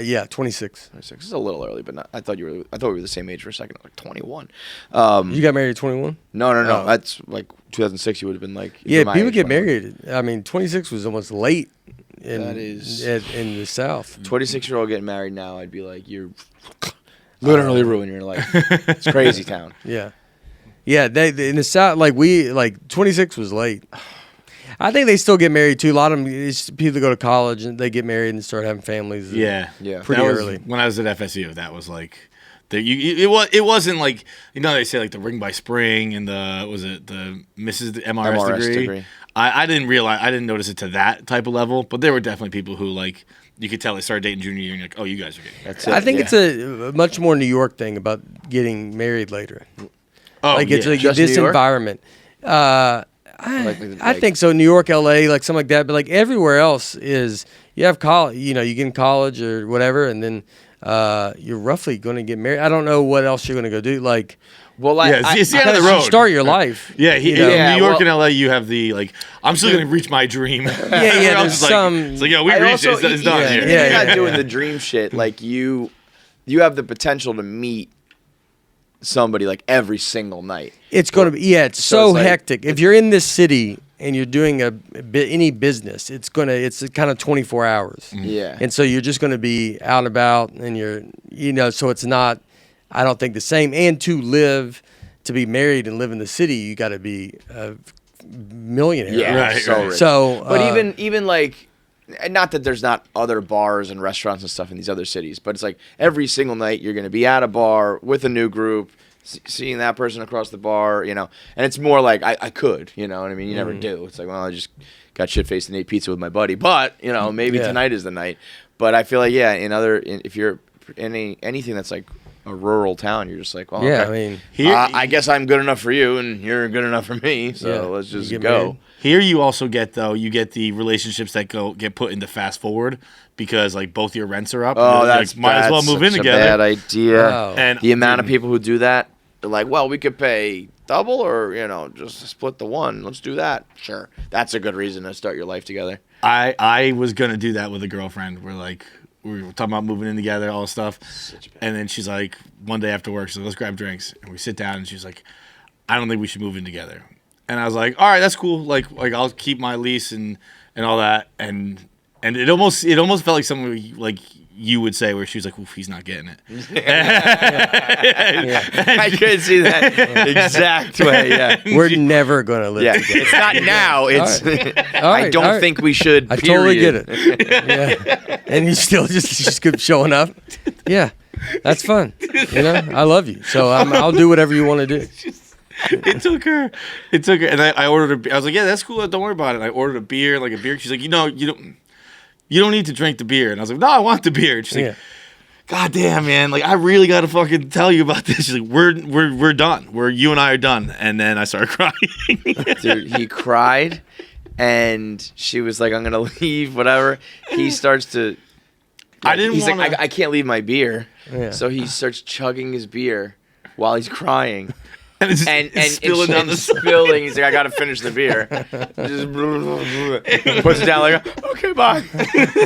Yeah, 26. 26. It's a little early, but not, I thought we were the same age for a second. Like 21. You got married at 21? No. Oh. That's like 2006. You would have been like. Yeah, my people age get 21. married. I mean, 26 was almost late in That is- in the South. 26-year-old getting married now, I'd be like, you're literally ruining your life. It's crazy town. Yeah. Yeah, they in the South, like 26 was late. I think they still get married too. A lot of them, people go to college and they get married and start having families. Yeah. Pretty That was- early. When I was at FSU, that was like, it wasn't like, they say like the ring by spring and the MRS degree. I didn't notice it to that type of level, but there were definitely people who like, you could tell they started dating junior year and you're like, oh, you guys are getting married. That's it. I think it's a much more New York thing about getting married later. Oh, Like it's like Just this New York? environment. I think so. New York, LA, like something like that. But like everywhere else is you have college. You get in college or whatever, and then you're roughly going to get married. I don't know what else you're going to go do. Like, Well, it's the end of the you road. start your life. Yeah, you know? in New York and LA, you have the like, I'm still gonna reach my dream. There's It's some. like, yo, we reached it. It's done here. You're not doing the dream shit. Like you have the potential to meet somebody like every single night. It's going to be it's So so it's like- hectic. If you're in this city and you're doing any business, it's kind of 24 hours. Yeah. And so you're just going to be out and about, and so it's not. I don't think the same. And to be married and live in the city, you got to be a millionaire. Yeah, Right, so right. rich. So, But even like, and not that there's not other bars and restaurants and stuff in these other cities, but it's like every single night you're going to be at a bar with a new group, seeing that person across the bar, and it's more like I could, you know what I mean? You never do. It's like, well, I just got shit faced and ate pizza with my buddy, but maybe tonight is the night. But I feel like if you're in anything that's like a rural town, you're just like, well, yeah, okay. I mean, I guess I'm good enough for you, and you're good enough for me. So Yeah, let's you just get go. married. Here you also get the relationships that get put into fast forward because like both your rents are up. Oh, You're that's like, might as well that's move in such a together. bad idea. Wow. And The amount of people who do that, they're like, well, we could pay double, or just split the one. Let's do that. Sure, that's a good reason to start your life together. I was gonna do that with a girlfriend. We were talking about moving in together, all this stuff. And then she's like, one day after work, she's like, let's grab drinks. And we sit down, and she's like, I don't think we should move in together. And I was like, all right, that's cool. Like I'll keep my lease and all that. And it almost felt like something like you would say, where she was like, oof, he's not getting it. I could see that exact way. Yeah, we're never going to live yeah. together. It's not now. It's. All I right, don't all right. think we should. I totally get period. it. Yeah. And you still just keep showing up. Yeah. That's fun. I love you. So I'll do whatever you want to do. It took her, and I ordered a beer. I was like, yeah, that's cool. Don't worry about it. I ordered a beer. She's like, you don't need to drink the beer. And I was like, no, I want the beer. And she's like, God damn, man. Like, I really got to fucking tell you about this. She's like, we're done. You and I are done. And then I started crying. Dude, he cried, and she was like, I'm gonna leave, whatever. He starts to. I didn't He's wanna... like, I can't leave my beer. Yeah. So he starts chugging his beer while he's crying. and it's And spilling down the side. spilling. He's like, I gotta finish the beer. Just puts it down like, okay, bye.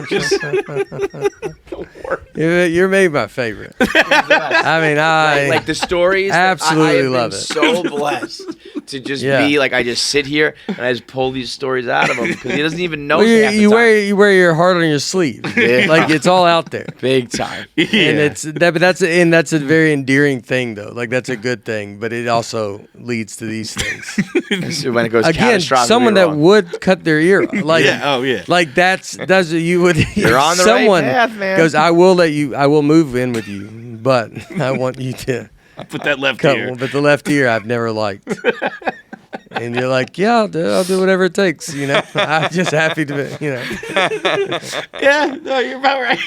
Just the worst. You're maybe my favorite. I mean, Like the stories. absolutely I have love been it. So blessed to just Yeah. be like, I just sit here and I just pull these stories out of him because he doesn't even know. Well, half the you time. wear your heart on your sleeve. Yeah. Like it's all out there. Big time. Yeah. And that's a very endearing thing though. Like that's a good thing, but it also leads to these things. So when it goes Again, catastrophically someone that wrong. would cut their ear. Like Yeah, oh, yeah. Like that's you would. You're on the right someone path, man. goes, I will move in with you, but I want you to Put that left cut ear. one. But the left ear I've never liked. And you're like, yeah, I'll do whatever it takes. I'm just happy to be. Yeah, no, you're about right.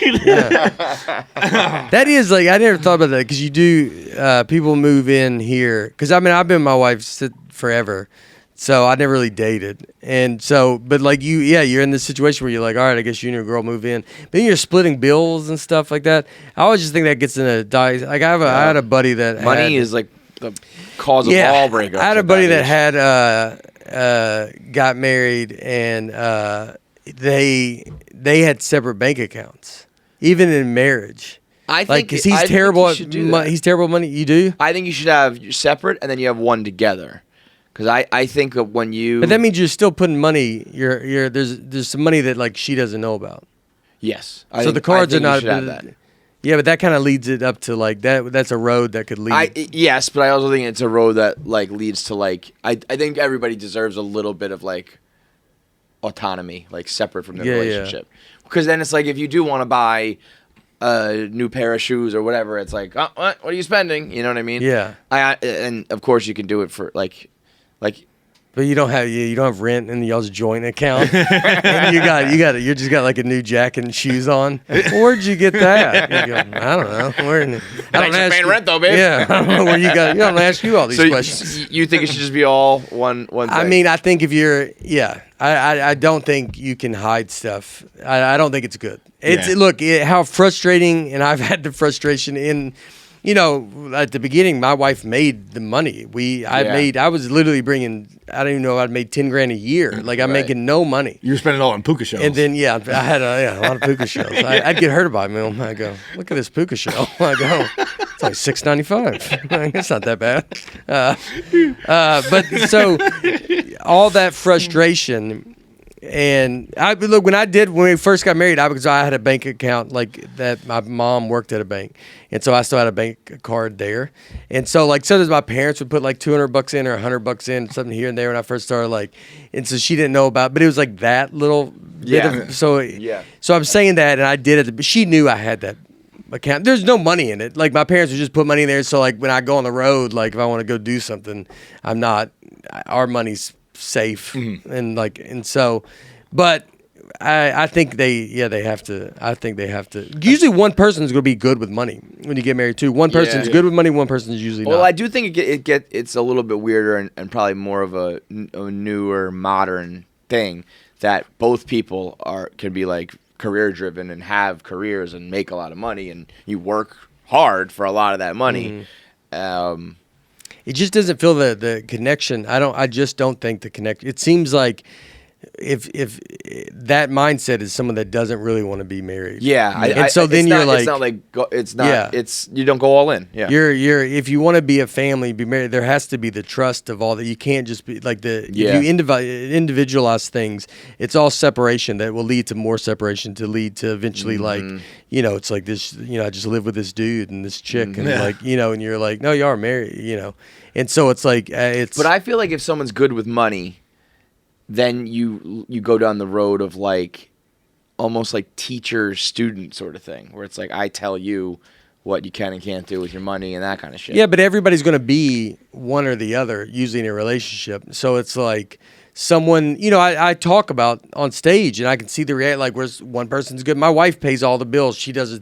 That is like I never thought about that because you do. People move in here because I've been with my wife forever, so I never really dated, and so but like you're in this situation where you're like, all right, I guess you and your girl move in, but then you're splitting bills and stuff like that. I always just think that gets in a die. Like I had a buddy that Money had, is like the cause of all breakups. I had a at buddy that age. had got married and they had separate bank accounts, even in marriage. I think Like, because I he's think terrible you at should do that. he's terrible at money. You do, I think you should have separate and then you have one together. Because I think that when you. but that means you're still putting money. There's some money that like she doesn't know about. Yes. So the cards are not. You should have that. Yeah, but that kind of leads it up to like that. That's a road that could lead. Yes, but I also think it's a road that like leads to like I think everybody deserves a little bit of like autonomy, like separate from the Yeah, yeah. relationship. Because then it's like if you do want to buy a new pair of shoes or whatever, it's like, oh, what are you spending? You know what I mean? Yeah. And of course you can do it for like. But you don't have rent in y'all's joint account. And you just got like a new jacket and shoes on. Where'd you get that? You go, I don't know. Thanks for paying rent though, babe. Yeah, I don't know where you got. You don't ask you all these questions. You think it should just be all one thing? I mean, I think if you're, I don't think you can hide stuff. I don't think it's good. Look, how frustrating, and I've had the frustration in. At the beginning, my wife made the money. I was literally bringing, I don't even know, I'd made $10,000 a year. Like I'm making no money. You were spending it all on puka shells. And then, I had a lot of puka shells. I'd get hurt by them. I go, look at this puka shell. I go, it's like $6.95. It's not that bad. But so all that frustration. And when we first got married, because I had a bank account like that. My mom worked at a bank, and so I still had a bank card there. And so sometimes my parents would put like $200 in or $100 in, something here and there when I first started. And so she didn't know about, but it was like that little bit of. So I'm saying that, and I did it, but she knew I had that account. There's no money in it. Like my parents would just put money in there. So when I go on the road, if I want to go do something, I'm not. Our money's safe and so, but I think they have to. I think they have to. Usually, one person is going to be good with money when you get married too. One person is good with money. One person is usually not. Well, I do think it's a little bit weirder and probably more of a newer modern thing that both people can be like career driven and have careers and make a lot of money and you work hard for a lot of that money. It just doesn't feel the connection. I just don't think the connection. It seems like if that mindset is someone that doesn't really want to be married. Yeah. And so then you're like, you don't go all in. Yeah. You're if you want to be a family, be married, there has to be the trust of all that. You can't just be like if you individualize things, it's all separation that will lead to more separation to lead to eventually it's like this, I just live with this dude and this chick and and you're like, no, you are married, And so it's like, But I feel like if someone's good with money, then you go down the road of almost like teacher-student sort of thing, where it's like I tell you what you can and can't do with your money and that kind of shit. Yeah, but everybody's going to be one or the other, usually in a relationship. So it's like someone, I talk about on stage and I can see the reaction, where one person's good. My wife pays all the bills. She does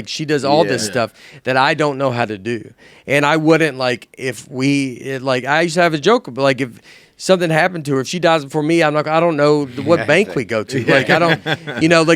she does all this stuff that I don't know how to do. And I wouldn't I used to have a joke, but if something happened to her, if she dies before me, I don't know what bank we go to. I don't,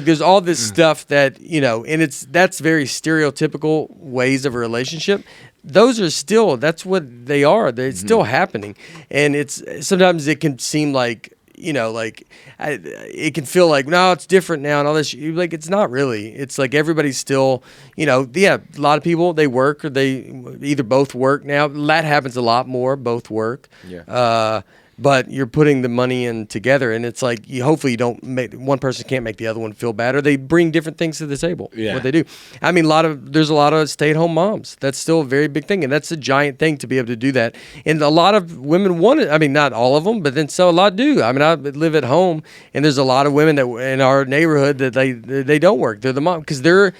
there's all this stuff that, and that's very stereotypical ways of a relationship. Those are still, that's what they are. They're still happening. And sometimes it can seem like, it can feel like, no, it's different now and all this. It's not really. It's like everybody's still, a lot of people, they work or they either both work now. That happens a lot more, both work. Yeah. But you're putting the money in together, and it's like hopefully you don't make one person can't make the other one feel bad, or they bring different things to the table. Yeah. What they do. I mean, there's a lot of stay-at-home moms. That's still a very big thing, and that's a giant thing to be able to do that. And a lot of women want it. I mean, not all of them, but then a lot do. I mean, I live at home, and there's a lot of women that in our neighborhood that they don't work. They're the mom because they're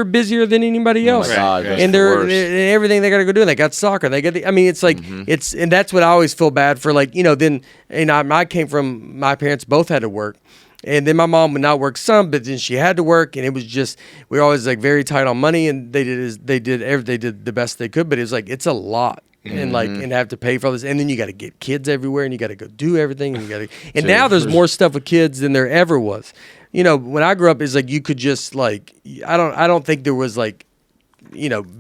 busier than anybody else, and they're everything they got to go do. And they got soccer. They got it's like it's, and that's what I always feel bad for. Then I came from my parents both had to work, and then my mom would not work some, but then she had to work, and it was just we were always very tight on money, and they did the best they could, but it was it's a lot. And and have to pay for all this, and then you got to get kids everywhere, and you got to go do everything, and now there's more stuff with kids than there ever was. When I grew up, it's you could just I don't think there was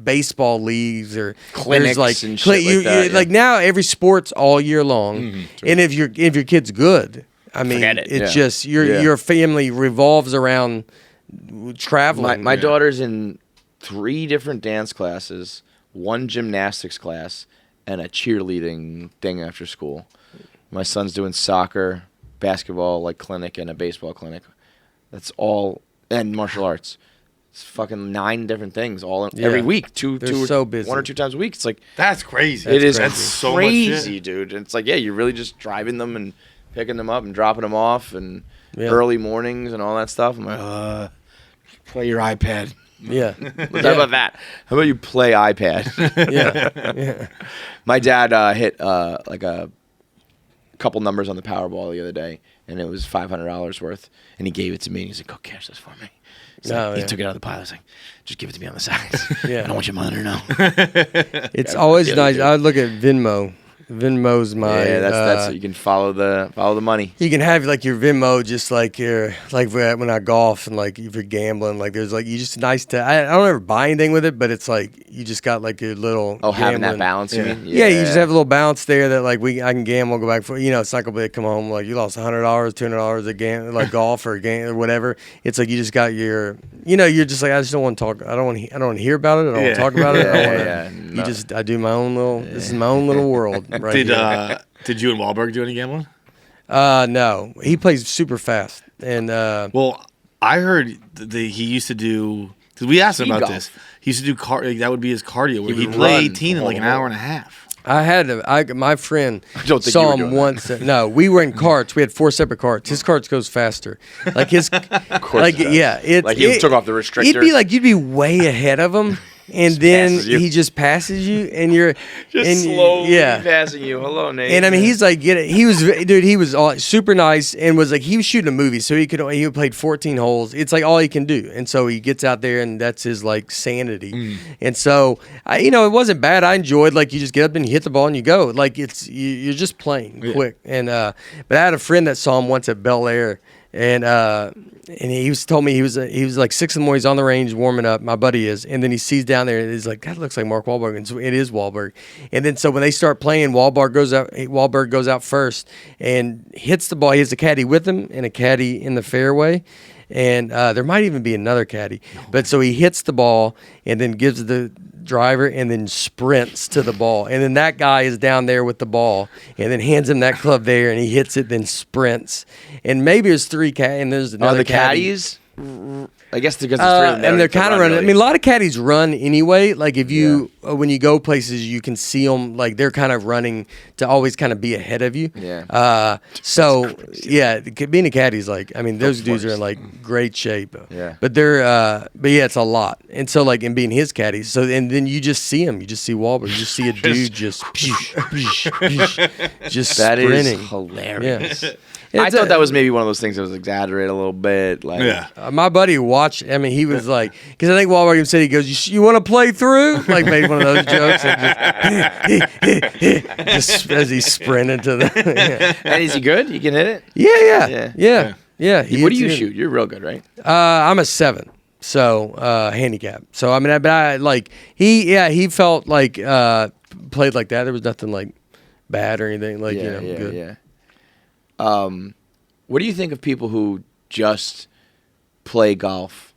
baseball leagues or clinics and shit like that. Now every sport's all year long, and if your kid's good, I mean, it's just your family revolves around traveling. My daughter's in 3 different dance classes, 1 gymnastics class, and a cheerleading thing after school. My son's doing soccer, basketball clinic, and a baseball clinic. That's all, and martial arts. It's fucking 9 different things every week. They're so busy. 1 or 2 times a week. It's that's crazy. It is so crazy, much shit. dude. And it's you're really just driving them and picking them up and dropping them off, and early mornings and all that stuff. I'm like, play your iPad. Yeah. How about that? How about you play iPad? Yeah. My dad hit like a couple numbers on the Powerball the other day, and it was $500 worth, and he gave it to me, and he's like, go cash this for me. He took it out of the pile. I was like, just give it to me on the side. I don't want your mother to know. It's always nice. I would look at Venmo. Venmo's my that's you can follow the money. You can have like your Venmo just like your when I golf and like if you're gambling, like there's like you just nice to I don't ever buy anything with it, but it's like you just got like your little having that balance. You mean? Yeah, you just have a little balance there that like I can gamble, go back for it's not gonna be come home like you lost $100, $200 a game like golf or a game or whatever. It's like you just got your you're just like I just don't want to talk. I don't want to hear about it. I don't want to talk about it. I do my own little. This is my own little world. Right did you and Wahlberg do any gambling? No. He plays super fast. And well, I heard he used to do because we asked him about this. He used to do that would be his cardio. Where he'd play 18 in like an hour and a half. My friend saw him once. No, we were in carts. We had 4 separate carts. His carts goes faster. Like his, like he took off the restrictor. It'd be like you'd be way ahead of him. And then he just passes you, and you're just slowly passing you. Hello, Nate. And I mean, he's like, he was all super nice, and was like, he was shooting a movie, so he played 14 holes. It's like all he can do, and so he gets out there, and that's his like sanity. And so, it wasn't bad. I enjoyed like you just get up and you hit the ball and you go. Like you're just playing quick. And but I had a friend that saw him once at Bel Air. And he told me he was like 6 in the morning. He's on the range warming up. My buddy is, and then he sees down there and he's like, "God, looks like Mark Wahlberg." And so it is Wahlberg. And then so when they start playing, Wahlberg goes out first and hits the ball. He has a caddy with him and a caddy in the fairway. And there might even be another caddy. But so he hits the ball and then gives the driver and then sprints to the ball. And then that guy is down there with the ball and then hands him that club there and he hits it, then sprints. And maybe there's 3 caddies and there's another caddies? I guess because there's 3 of them. And they're kind of running. I mean, a lot of caddies run anyway. Like if you, when you go places, you can see them. Like they're kind of running to always kind of be ahead of you. Yeah. So being a caddy is like, I mean, those dudes are in like great shape. Yeah. But it's a lot. And so like, and being his caddy. So and then you just see him. You just see Wahlberg. You just see a dude just that sprinting. Is hilarious. Yeah. I thought that was maybe one of those things that was exaggerated a little bit. Like, my buddy watched. I mean, he was like, because I think Wahlberg said, he goes, "You want to play through?" Like made one of those jokes, and just as he sprinted to the. And is he good? You can hit it. Yeah. What do you shoot? You're real good, right? I'm a 7, so handicap. So I mean, but I like he felt like played like that. There was nothing like bad or anything like good. Yeah. What do you think of people who just play golf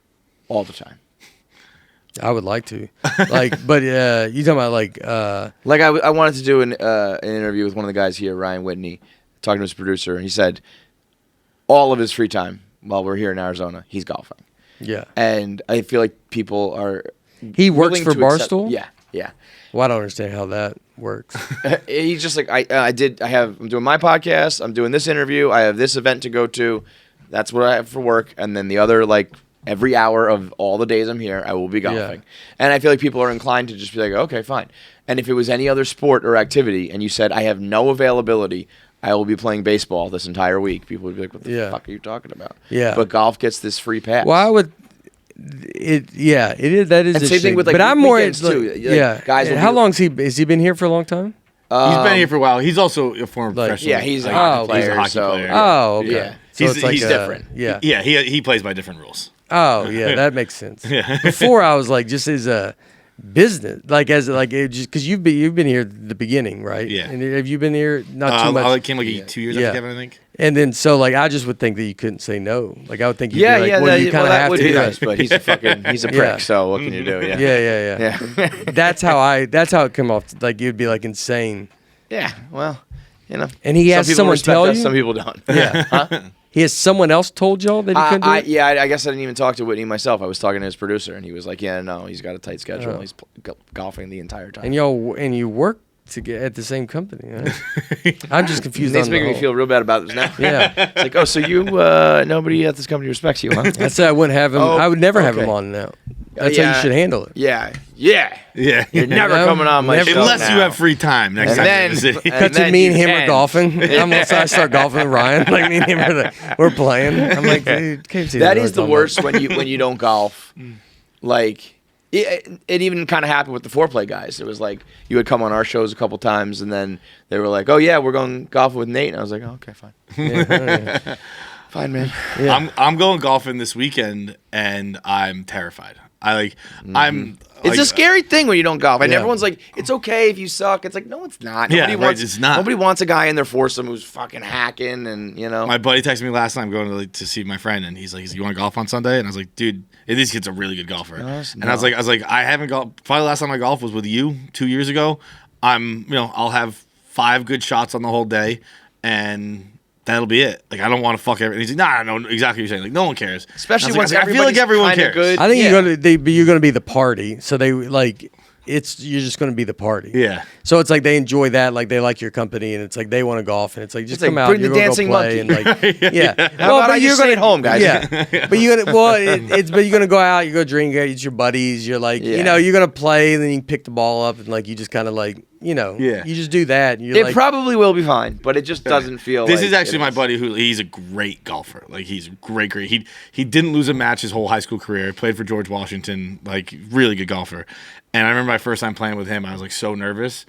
all the time? I would like to, like, but you talking about like I wanted to do an interview with one of the guys here, Ryan Whitney, talking to his producer, and he said all of his free time while we're here in Arizona, he's golfing. Yeah, and I feel like people are. He works for Barstool. Yeah. Well, I don't understand how that works. He's just like I'm doing my podcast. I'm doing this interview. I have this event to go to. That's what I have for work. And then the other like every hour of all the days I'm here, I will be golfing. Yeah. And I feel like people are inclined to just be like, okay, fine. And if it was any other sport or activity, and you said I have no availability, I will be playing baseball this entire week, people would be like, what the fuck are you talking about? Yeah. But golf gets this free pass. Well, I would. It is that is and a same thing with like, but I'm more like, too. Guys. How long has he been here for a long time? He's been here for a while. He's also a former professional. Yeah, he's a hockey player. He's a hockey player. Oh, okay. Yeah. So he's different. Yeah. Yeah, he plays by different rules. Oh, yeah, that makes sense. Before I was like just as a business, like as like just because you've been here at the beginning, right? Yeah. And have you been here not too much? I came like 2 years after Kevin, I think. And then so like I just would think that you couldn't say no. Like I would think you'd be like, well, you kind of have to do nice, but he's a prick. So what can you do? Yeah. That's how it come off. Like you'd be like insane. Yeah. Well, you know. And he has someone tell you. Some people don't. Yeah. Huh? He has someone else told y'all that he couldn't do it? I guess I didn't even talk to Whitney myself. I was talking to his producer, and he was like, "Yeah, no, he's got a tight schedule. He's golfing the entire time." And you work to get at the same company. I'm just confused. Nate's on making me feel real bad about this now. Yeah, It's like, oh, so you nobody at this company respects you, huh? that's why I wouldn't have him. Oh, I would never have okay. him on now. That's how Yeah. you should handle it. Yeah. You're never know? coming on my Never. show Unless now. you have free time next And time then- you're in the city. and Cut to then me you and him are can. golfing. Once I start golfing with Ryan, like me and him we're playing. I'm like, dude, can't see That is the worst when you don't golf. Like it even kind of happened with the foreplay guys. It was like you would come on our shows a couple times, and then they were like, "Oh yeah, we're going golfing with Nate." And I was like, "Oh, okay, fine, Yeah. fine, man." Yeah. I'm going golfing this weekend, and I'm terrified. It's a scary thing when you don't golf, and Yeah. everyone's like, "It's okay if you suck." It's like, no, it's not. Yeah, Nobody right, wants, it's not. Nobody wants a guy in their foursome who's fucking hacking, and My buddy texted me last night. I'm going to see my friend, and he's like, "You want to golf on Sunday?" And I was like, "Dude, this kid's a really good golfer." And I was like, I haven't golfed. Probably last time I golfed was with you 2 years ago. I'll have 5 good shots on the whole day, and that'll be it. Like, I don't want to fuck everything. He's like, "Nah, I know exactly what you're saying. Like, no one cares." especially And I was when like, I feel like everyone kinda cares. good. I think Yeah. you're gonna be the party. So they like you're just gonna be the party. Yeah. So it's like they enjoy that, like they like your company, and it's like they want to golf, and it's like just It's like, come out, bring you're the gonna go dancing play, monkey. and like yeah. How about I just stay at home, guys? Yeah, but you're gonna but you're gonna go out, you go drink, it's your buddies, you're like Yeah. you're gonna play, and then you pick the ball up, and like you just kind of like Yeah. you just do that. And you're It like, probably will be fine, but it just doesn't feel. This like is actually it my buddy he's a great golfer. Like, he's great. He didn't lose a match his whole high school career. He played for George Washington, like, really good golfer. And I remember my first time playing with him, I was like so nervous,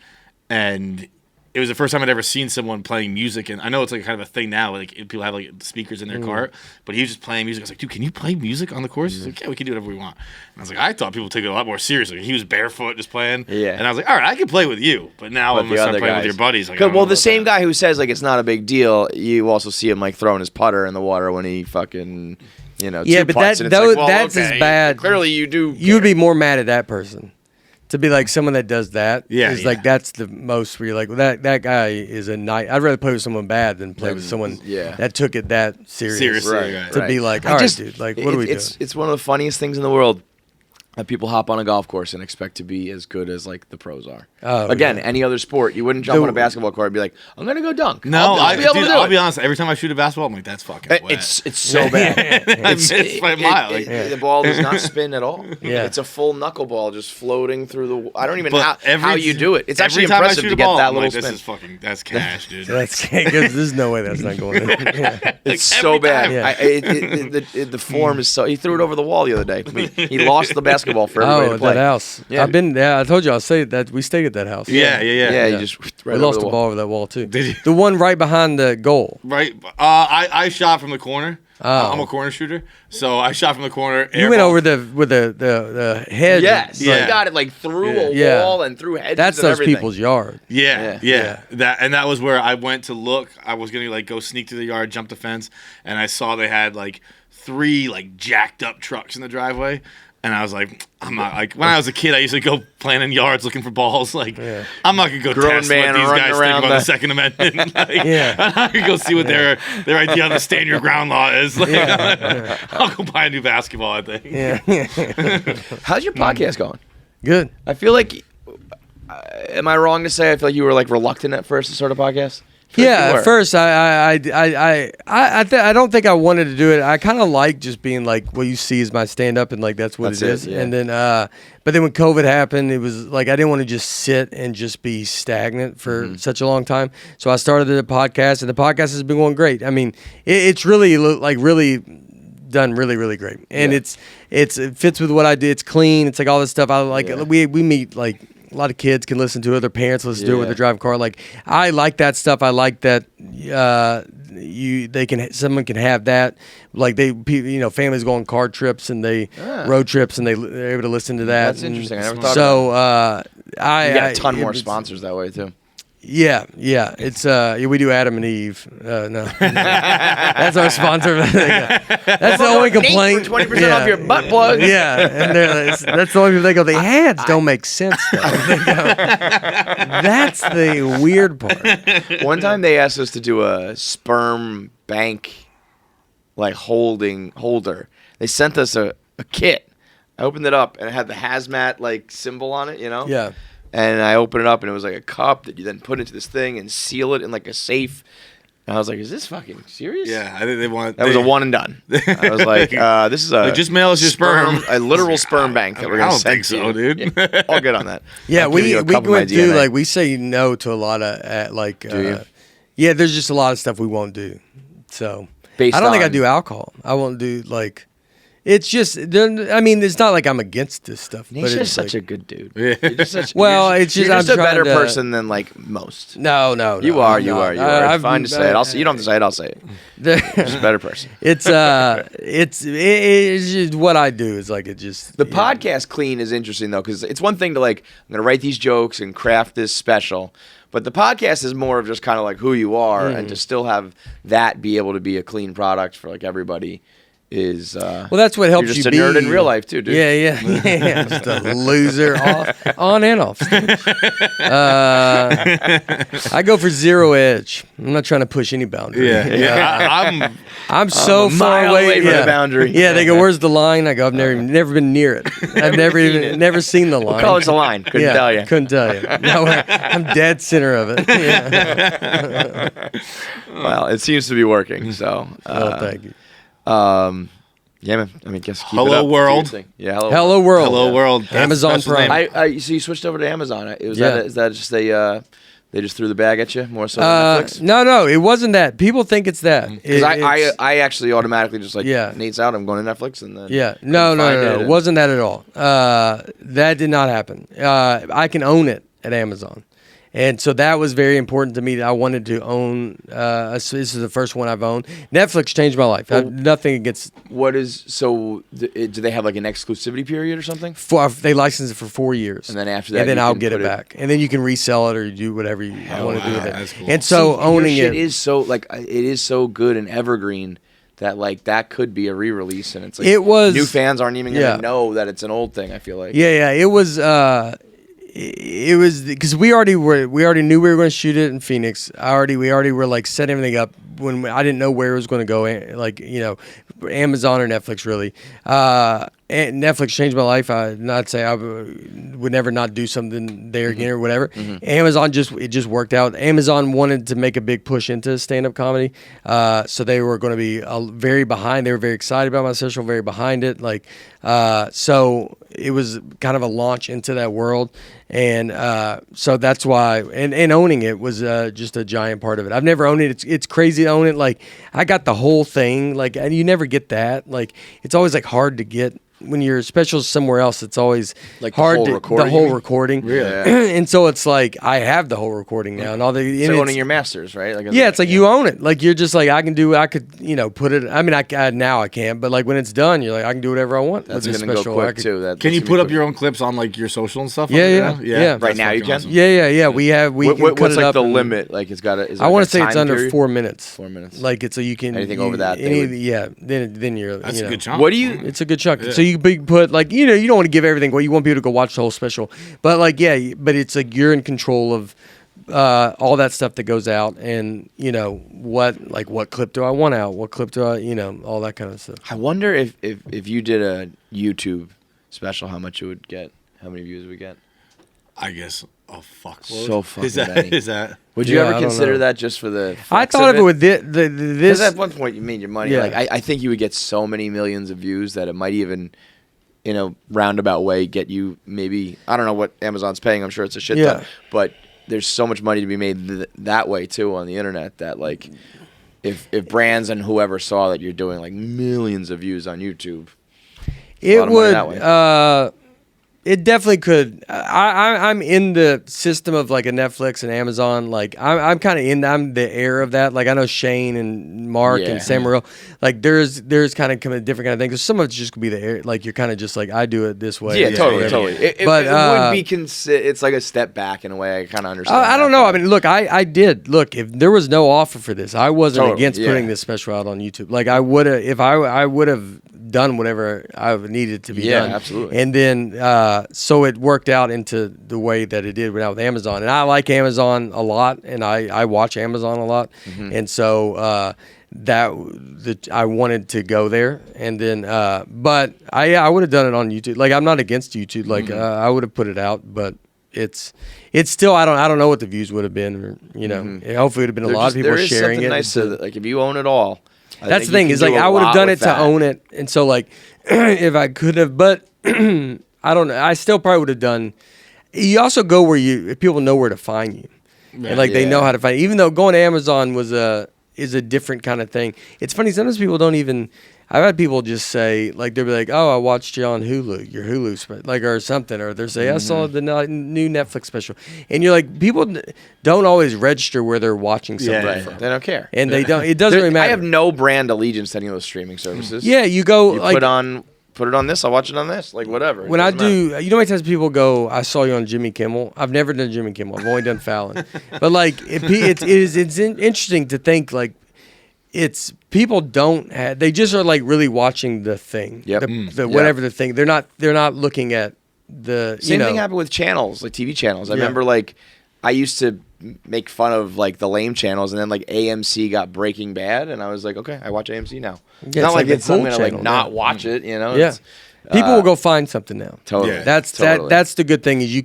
and it was the first time I'd ever seen someone playing music. And I know it's like kind of a thing now, like people have like speakers in their cart, but he was just playing music. I was like, "Dude, can you play music on the course?" He's like, "Yeah, we can do whatever we want." And I was like, I thought people take it a lot more seriously. He was barefoot just playing. Yeah. And I was like, all right, I can play with you, but now I'm the gonna start other playing with guys. your buddies. Like, I Good. don't Well, know the about same that. guy who says like it's not a big deal, you also see him like throwing his putter in the water when he fucking yeah, two but putts, and it's like, well, that's okay, as bad. Clearly, you do. You would be more mad at that person. To be like someone that does that Yeah, is yeah. like that's the most where you're like, well, that guy is a night. I'd rather play with someone bad than play with someone that took it that serious. Seriously, Right. To be like, all right, dude, like what are we doing? It's one of the funniest things in the world that people hop on a golf course and expect to be as good as like the pros are. Oh, Again, yeah. any other sport, you wouldn't jump on a basketball court and be like, I'm gonna go dunk. No, I'll be able to do I'll it. be honest. Every time I shoot a basketball, I'm like, that's fucking wet. It's so bad. I miss by a mile. Like, The ball does not spin at all. Yeah. It's a full knuckleball just floating through the. I don't even but know how you do it. It's actually every time I impressive shoot to a get ball, that I'm little like, spin. that's cash, dude. That's because there's no way that's not going in. Yeah. It's Like, so every bad. time. The form is so. He threw it over the wall the other day. He lost the basketball for everybody Oh, to play. that house. Yeah. I've been. Yeah, I told you. I'll say that we stayed at that house. Yeah. Yeah, you just right we over lost the the ball over that wall too. Did you? The one right behind the goal. Right. I shot from the corner. Oh. I'm a corner shooter, so I shot from the corner. You went over with the hedge. Yes, Yeah. he got it like through a Yeah. wall and through hedges. That's and those everything. people's yard. Yeah, Yeah. That was where I went to look. I was gonna like go sneak through the yard, jump the fence, and I saw they had like 3 like jacked up trucks in the driveway. And I was like, I'm not like when I was a kid, I used to go playing in yards looking for balls. Like, I'm not gonna go Grown test man what these running guys think around about the the- Second Amendment. Like, Yeah. I'm not gonna go see what their idea of the stand your ground law is. Like, I'll go buy a new basketball. I think. Yeah. How's your podcast going? Good. I feel like. Am I wrong to say I feel like you were like reluctant at first to start a podcast? I feel like you Yeah, were. at first I don't think I wanted to do it. I kind of like just being like what you see is my stand up and like that's what That's it it, is. yeah. And then but then when COVID happened, it was like I didn't want to just sit and just be stagnant for Mm-hmm. such a long time. So I started the podcast, and the podcast has been going great. I mean, it's really like really done really great, and Yeah. it fits with what I do. It's clean. It's like all this stuff. I like. Yeah. We meet like. A lot of kids can listen to it. Their parents listen to it when Yeah. they're driving car. Like I like that stuff. I like that someone can have that. Like families go on car trips and road trips and they're able to listen to that. That's And interesting. I never thought so you got a ton more it's- sponsors that way too. Yeah. It's we do Adam and Eve. No, that's our sponsor. That's the only complaint. 20% off your butt plug. Yeah, and that's the only people they go. The ads don't make sense though. They go, that's the weird part. One time they asked us to do a sperm bank, like holder. They sent us a kit. I opened it up and it had the hazmat like symbol on it. Yeah. and I open it up, and it was like a cup that you then put into this thing and seal it in like a safe. And I was like, "Is this fucking serious?" Yeah, I think they want. That was a one and done. I was like, "This is a just mail us your sperm, a literal sperm bank that we're gonna send so, to you." dude. Yeah, I'll get on that. Yeah, I'll give you we a cup of my went through DNA. like we say no to a lot of like. Do you? Yeah, there's just a lot of stuff we won't do. So Based I don't think I on- do alcohol. I won't do like. It's just. I mean, it's not like I'm against this stuff. But Nate's it's just such a like, good dude. Yeah. You're just such, Well, you're it's just you're I'm a better trying to- person than like most. No. You no, are. I'm You not. are. You are. It's I've- fine to say it. You don't have to say it. I'll say it. Just a better person. It's just what I do is like it just The podcast clean is interesting though, because it's one thing to like I'm gonna write these jokes and craft this special, but the podcast is more of just kind of like who you are, and to still have that be able to be a clean product for like everybody is. Well, that's what helps you're just you a nerd be in real life too, dude. Yeah. Just a loser on and off stage. I go for zero edge. I'm not trying to push any boundary. I'm so a far mile away from the boundary. Yeah, they go, "Where's the line?" I go, "I've never been near it. I've never seen the line." What color's the line? Couldn't tell you. Couldn't tell you. No, I'm dead center of it. Yeah. Well, it seems to be working. So, Well, thank you. yeah, man. I mean, guess keep Hello it up. Do world. your thing. Yeah, hello. Hello world. Hello world. That's Amazon the special Prime. name. So you switched over to Amazon. Is Yeah. that just they just threw the bag at you more so than Netflix? No, it wasn't that. People think it's that. Because I actually automatically just like Yeah. Nate's out. I'm going to Netflix and then Yeah, no, find it and- wasn't that at all. That did not happen. I can own it at Amazon, and so that was very important to me. That I wanted to own. This is the first one I've owned. Netflix changed my life. I have nothing against. What is so? Do they have like an exclusivity period or something? They license it for 4 years, And then after that, and then you I'll can get it put it- back, and then you can resell it or do whatever you want to do with it. that's cool. And so owning Your shit it is so like it is so good and evergreen that like that could be a re-release, and it's like It was- new fans aren't even gonna yeah. know that it's an old thing. I feel like Yeah, it was. It was because we already knew we were going to shoot it in Phoenix. We already were like setting everything up when I didn't know where it was going to go. Like Amazon or Netflix really. And Netflix changed my life. I not say I would never not do something there again or whatever. Amazon it just worked out. Amazon wanted to make a big push into stand-up comedy, so they were going to be very behind. They were very excited about my special, very behind it. Like so, it was kind of a launch into that world, and so that's why. And owning it was just a giant part of it. I've never owned it. It's crazy to own it. Like I got the whole thing. Like and you never get that. Like it's always like hard to get. When your special's somewhere else, it's always Like the hard whole to recording, the you whole mean? recording. Really? And so it's like I have the whole recording now, and all the and so it's- owning your masters, right? Like yeah, it's like you own it. Like you're just like I could put it. I mean, now I can't, but like when it's done, you're like I can do whatever I want. That's with this gonna go special. quick I could- too. Can you put up your own clips on like your social and stuff? Yeah, yeah. Right now you can? Yeah. We can cut What's it like up the and- limit? Like it's got I want to say it's under 4 minutes. 4 minutes. Like it's so you can Anything over that, they would- Then you're That's you a know. good chunk. What do you? It's a good chunk. So you put like you don't want to give everything. Well, you want people to go watch the whole special, but like but it's like you're in control of all that stuff that goes out, and what clip do I want out? What clip do I all that kind of stuff. I wonder if you did a YouTube special, how much it would get, how many views it would get. I guess. Oh fuck. So fucking Is that? many. Is that? Would you Yeah, I ever don't consider know. that just for the? I flex thought of it with Because this. at one point you made your money. Yeah. Like I think you would get so many millions of views that it might even, in a roundabout way, get you maybe. I don't know what Amazon's paying. I'm sure it's a shit ton. Yeah. But there's so much money to be made that way too on the internet that like, if brands and whoever saw that you're doing like millions of views on YouTube, It lot of money that way. would. It definitely could. I'm in the system of like a Netflix and Amazon. Like I'm kind of I'm the heir of that. Like I know Shane and Mark Yeah. and Samuel. Like there's kind of a different kind of thing. Because some of it's just gonna be the heir. Like you're kind of just like I do it this way. yeah, this totally, way. totally. It But, would be it's like a step back in a way. I kind of understand. I don't that. know. I mean, look, I did. Look, if there was no offer for this, I wasn't Totally, against yeah. putting this special out on YouTube. Like I would have, if I would have done whatever I needed to be Yeah, done. absolutely. And then, so it worked out into the way that it did with Amazon. And I like Amazon a lot, and I watch Amazon a lot. Mm-hmm. And so I wanted to go there. And then, but I would have done it on YouTube. Like I'm not against YouTube. Like Mm-hmm. I would have put it out, but it's still I don't know what the views would have been, or hopefully it would have been a lot of people sharing it. Nice to, like if you own it all. That's the thing is like I would have done it to own it, and so like if I could have, but I don't know. I still probably would have done. You also go where if people know where to find you, and like they know how to find. Even though going to Amazon is a different kind of thing. It's funny sometimes people don't even. I've had people just say like they'll be like, "Oh, I watched you on Hulu, your Hulu like or something," or they'll say, "I saw the new Netflix special," and you're like, people don't always register where they're watching something from. They don't care, and they don't. It doesn't really matter. I have no brand allegiance to any of those streaming services. Yeah, you go like put it on this. I'll watch it on this. Like whatever. When I do, you know, how many times people go, "I saw you on Jimmy Kimmel." I've never done Jimmy Kimmel. I've only done Fallon. But like, it's interesting to think like. It's people they just are like really watching the thing, whatever the thing. They're not looking at the same thing happened with channels, like TV channels. I remember like I used to make fun of like the lame channels, and then like AMC got Breaking Bad, and I was like, okay, I watch AMC now. It's not like it's I'm gonna like not watch it, you know? Yeah. People will go find something now. Totally. Yeah. That's the good thing is you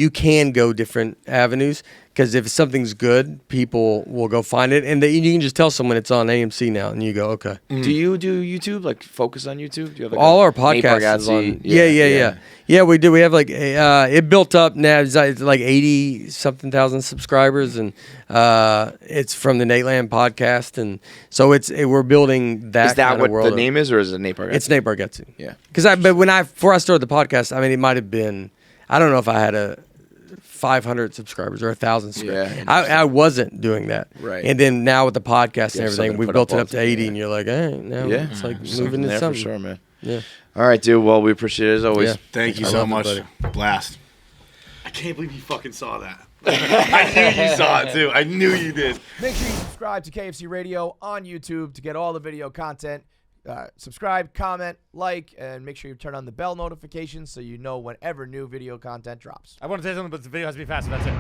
can go different avenues. Because if something's good, people will go find it, and you can just tell someone it's on AMC now, and you go, okay. Do you do YouTube? Like focus on YouTube? Do you have like all our podcasts is on? Yeah, we do. We have like it built up now. It's like 80-something thousand subscribers, and it's from the Nateland podcast, and so we're building that. Is that kind what of world the name is, or is it Nate Bargatze? It's Nate Bargatze. Yeah. Because before I started the podcast, I mean, it might have been. I don't know if I had 500 subscribers or 1,000 subscribers. Yeah, I wasn't doing that. Right. And then now with the podcast and everything, we've built it up to 80, yeah. and you're like, hey, now it's like moving to something. For sure, man. Yeah. All right, dude. Well, we appreciate it as always. Yeah. Thank you so much. Blast. I can't believe you fucking saw that. I knew you saw it too. I knew you did. Make sure you subscribe to KFC Radio on YouTube to get all the video content. Subscribe, comment, like, and make sure you turn on the bell notifications so you know whenever new video content drops. I want to say something, but the video has to be faster. That's it.